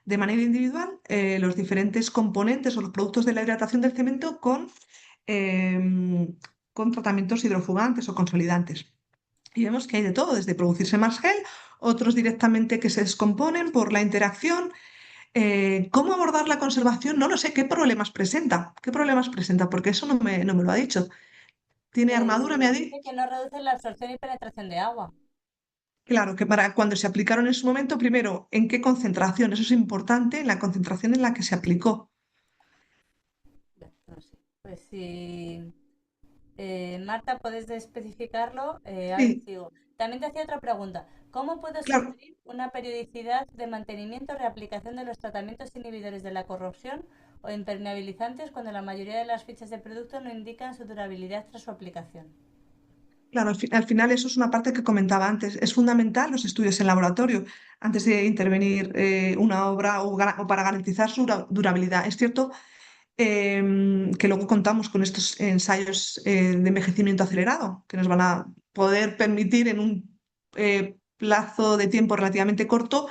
de manera individual los diferentes componentes o los productos de la hidratación del cemento em, con tratamientos hidrofugantes o consolidantes. Y vemos que hay de todo, desde producirse más gel, otros directamente que se descomponen por la interacción. ¿Cómo abordar la conservación? No lo sé, ¿qué problemas presenta? ¿Qué problemas presenta? Porque eso no me lo ha dicho. ¿Tiene armadura? Me ha dicho. Dice que no reduce la absorción y penetración de agua. Claro, que para cuando se aplicaron en su momento, primero, ¿en qué concentración? Eso es importante, en la concentración en la que se aplicó. No sé. Pues si Marta, ¿puedes especificarlo? A ver, Sí, sigo. También te hacía otra pregunta. ¿Cómo puedo claro. sugerir una periodicidad de mantenimiento o reaplicación de los tratamientos inhibidores de la corrosión o impermeabilizantes cuando la mayoría de las fichas de producto no indican su durabilidad tras su aplicación? Claro, al final eso es una parte que comentaba antes. Es fundamental los estudios en laboratorio antes de intervenir una obra o para garantizar su durabilidad. Es cierto que luego contamos con estos ensayos de envejecimiento acelerado que nos van a poder permitir en un plazo de tiempo relativamente corto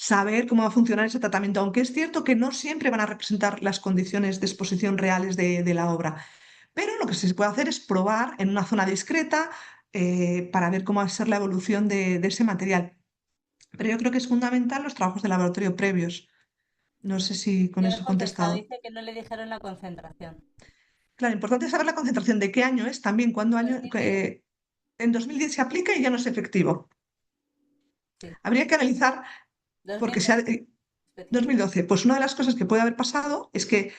saber cómo va a funcionar ese tratamiento, aunque es cierto que no siempre van a representar las condiciones de exposición reales de la obra. Pero lo que se puede hacer es probar en una zona discreta para ver cómo va a ser la evolución de ese material. Pero yo creo que es fundamental los trabajos de laboratorio previos. No sé si con Ya me eso ha he contestado, contestado. dice que no le dijeron la concentración. Claro, importante saber la concentración de qué año es, también cuándo año. 2010. En 2010 se aplica y ya no es efectivo. Sí, Habría que analizar, porque se ha, 2012 específico. 2012, pues una de las cosas que puede haber pasado es que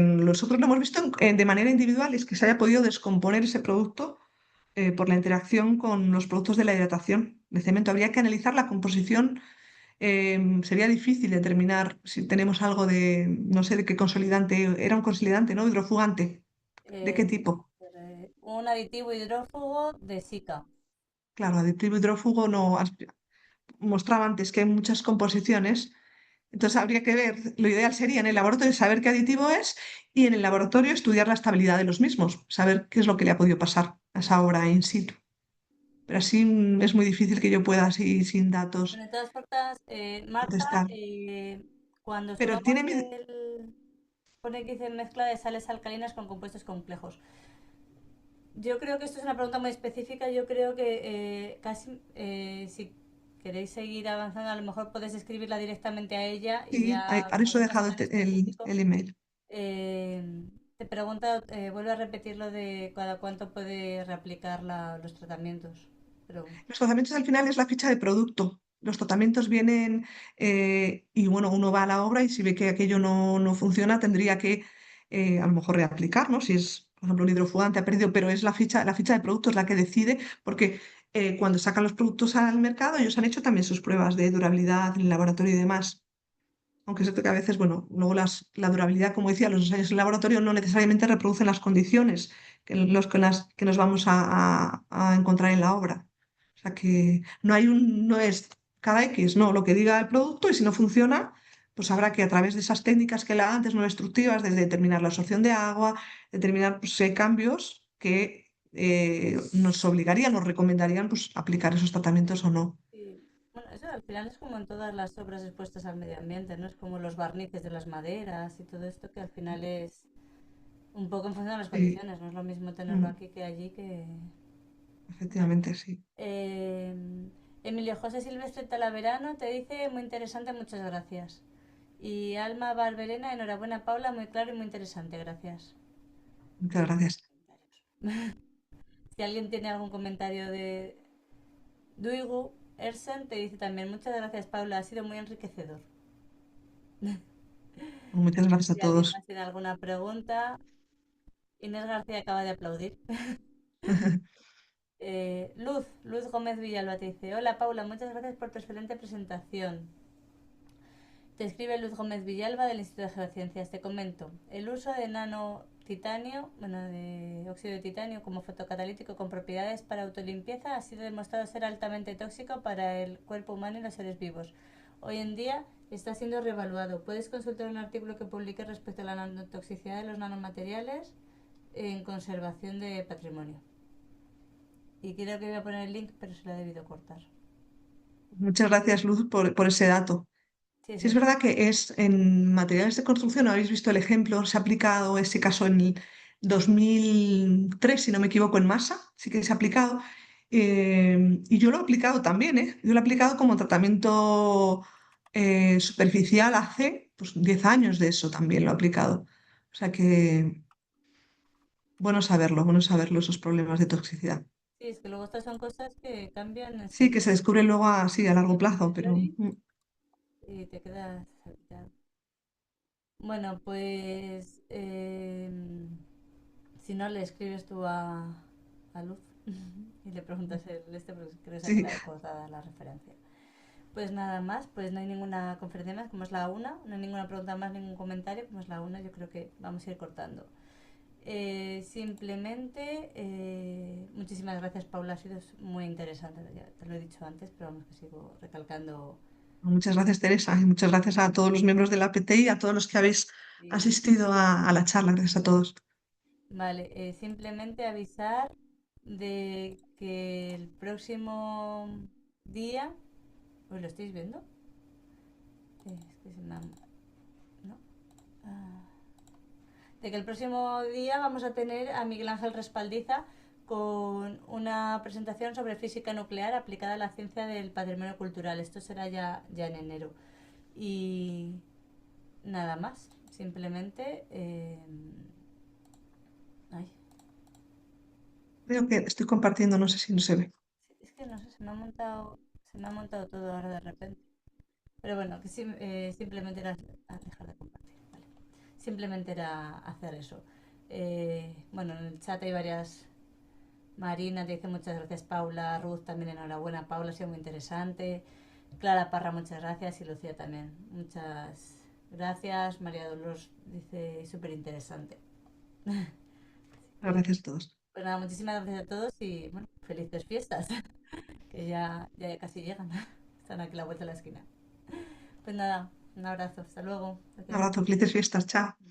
nosotros lo hemos visto de manera individual, es que se haya podido descomponer ese producto por la interacción con los productos de la hidratación de cemento. Habría que analizar la composición. Sería difícil determinar si tenemos algo de, no sé de qué consolidante, era un consolidante, ¿no? Hidrofugante. ¿De qué Sí, tipo? un aditivo hidrófugo de Sika. Claro, aditivo hidrófugo no mostraba antes que hay muchas composiciones. Entonces habría que ver, lo ideal sería en el laboratorio saber qué aditivo es y en el laboratorio estudiar la estabilidad de los mismos, saber qué es lo que le ha podido pasar a esa obra in situ. Pero así es muy difícil que yo pueda, así sin datos, Bueno, de todas formas, Marta, contestar. cuando Pero subamos tiene mi... pone que dice mezcla de sales alcalinas con compuestos complejos. Yo creo que esto es una pregunta muy específica. Yo creo que casi, si queréis seguir avanzando, a lo mejor podéis escribirla directamente a ella y Sí, ya para eso he preguntas dejado tan específico. el email. Eh, te pregunta, vuelve a repetir lo de cada cuánto puede reaplicar los tratamientos. Pero Los tratamientos al final es la ficha de producto. Los tratamientos vienen y bueno, uno va a la obra y si ve que aquello no funciona, tendría que a lo mejor reaplicar, ¿no? Si es, por ejemplo, un hidrofugante ha perdido, pero es la ficha de producto es la que decide, porque cuando sacan los productos al mercado, ellos han hecho también sus pruebas de durabilidad en el laboratorio y demás. Aunque es cierto que a veces, bueno, luego la durabilidad, como decía, los ensayos en laboratorio no necesariamente reproducen las condiciones que nos vamos a encontrar en la obra. O sea que no es cada X, no, lo que diga el producto y si no funciona, pues habrá que a través de esas técnicas que la antes no destructivas, de determinar la absorción de agua, determinar pues, si hay cambios que nos obligarían, nos recomendarían pues, aplicar esos tratamientos o no. sí. Bueno, eso al final es como en todas las obras expuestas al medio ambiente, ¿no? Es como los barnices de las maderas y todo esto que al final es un poco en función de las Sí, condiciones. No es lo mismo tenerlo mm, aquí que allí que... Vale. efectivamente, sí. Eh, Emilio José Silvestre Talaverano te dice muy interesante, muchas gracias. Y Alma Barberena, enhorabuena Paula, muy claro y muy interesante, gracias. Muchas gracias. Si alguien tiene algún comentario de Duigu, Ersen te dice también muchas gracias Paula, ha sido muy enriquecedor. Muchas gracias a Si alguien todos. más tiene alguna pregunta, Inés García acaba de aplaudir. Luz Gómez Villalba te dice, hola Paula, muchas gracias por tu excelente presentación. Te escribe Luz Gómez Villalba del Instituto de Geociencias. Te comento, el uso de nanotitanio, bueno, de óxido de titanio como fotocatalítico con propiedades para autolimpieza ha sido demostrado ser altamente tóxico para el cuerpo humano y los seres vivos. Hoy en día está siendo reevaluado. Puedes consultar un artículo que publiqué respecto a la nanotoxicidad de los nanomateriales en conservación de patrimonio. Y creo que voy a poner el link, pero se lo he debido cortar. Muchas gracias, Luz, por ese dato. Sí, Sí, es sí. verdad que es en materiales de construcción, ¿no? Habéis visto el ejemplo, se ha aplicado ese caso en el 2003, si no me equivoco, en masa, sí que se ha aplicado. Y yo lo he aplicado también, ¿eh? Yo lo he aplicado como tratamiento superficial hace pues, 10 años de eso también lo he aplicado. O sea que bueno saberlo, esos problemas de toxicidad. Sí, es que luego estas son cosas que cambian Sí, que enseguida. se descubre luego así a Sí, largo a plazo, pero posteriori y te quedas salpicado. Bueno, pues si no le escribes tú a Luz y le preguntas el este, porque creo que sí. la dejo dada la referencia. Pues nada más, pues no hay ninguna conferencia más, como es la una, no hay ninguna pregunta más, ningún comentario, como es la una, yo creo que vamos a ir cortando. Simplemente, muchísimas gracias Paula, ha sido muy interesante, ya te lo he dicho antes, pero vamos que sigo recalcando. Muchas gracias, Teresa, y muchas gracias a todos los miembros de la PTI y a todos los que habéis Sí. asistido a la charla. Gracias a todos. Vale, simplemente avisar de que el próximo día, ¿os lo estáis viendo? es que se me ha... ¿no? Ah. De que el próximo día vamos a tener a Miguel Ángel Respaldiza con una presentación sobre física nuclear aplicada a la ciencia del patrimonio cultural. Esto será ya en enero. Y nada más, simplemente... ay, Creo que estoy compartiendo, no sé si no se ve. es que no sé, se me ha montado todo ahora de repente. Pero bueno, que simplemente era dejar de compartir, vale. Simplemente era hacer eso. Bueno, en el chat hay varias. Marina te dice muchas gracias, Paula. Ruth también enhorabuena, Paula, ha sido muy interesante. Clara Parra, muchas gracias. Y Lucía también. Muchas gracias. María Dolores dice súper interesante. Gracias a todos. Pues nada, muchísimas gracias a todos y bueno, felices fiestas, que ya casi llegan. Están aquí a la vuelta de la esquina. Pues nada, un abrazo. Hasta luego. Un Gracias. abrazo, felices fiestas, chao.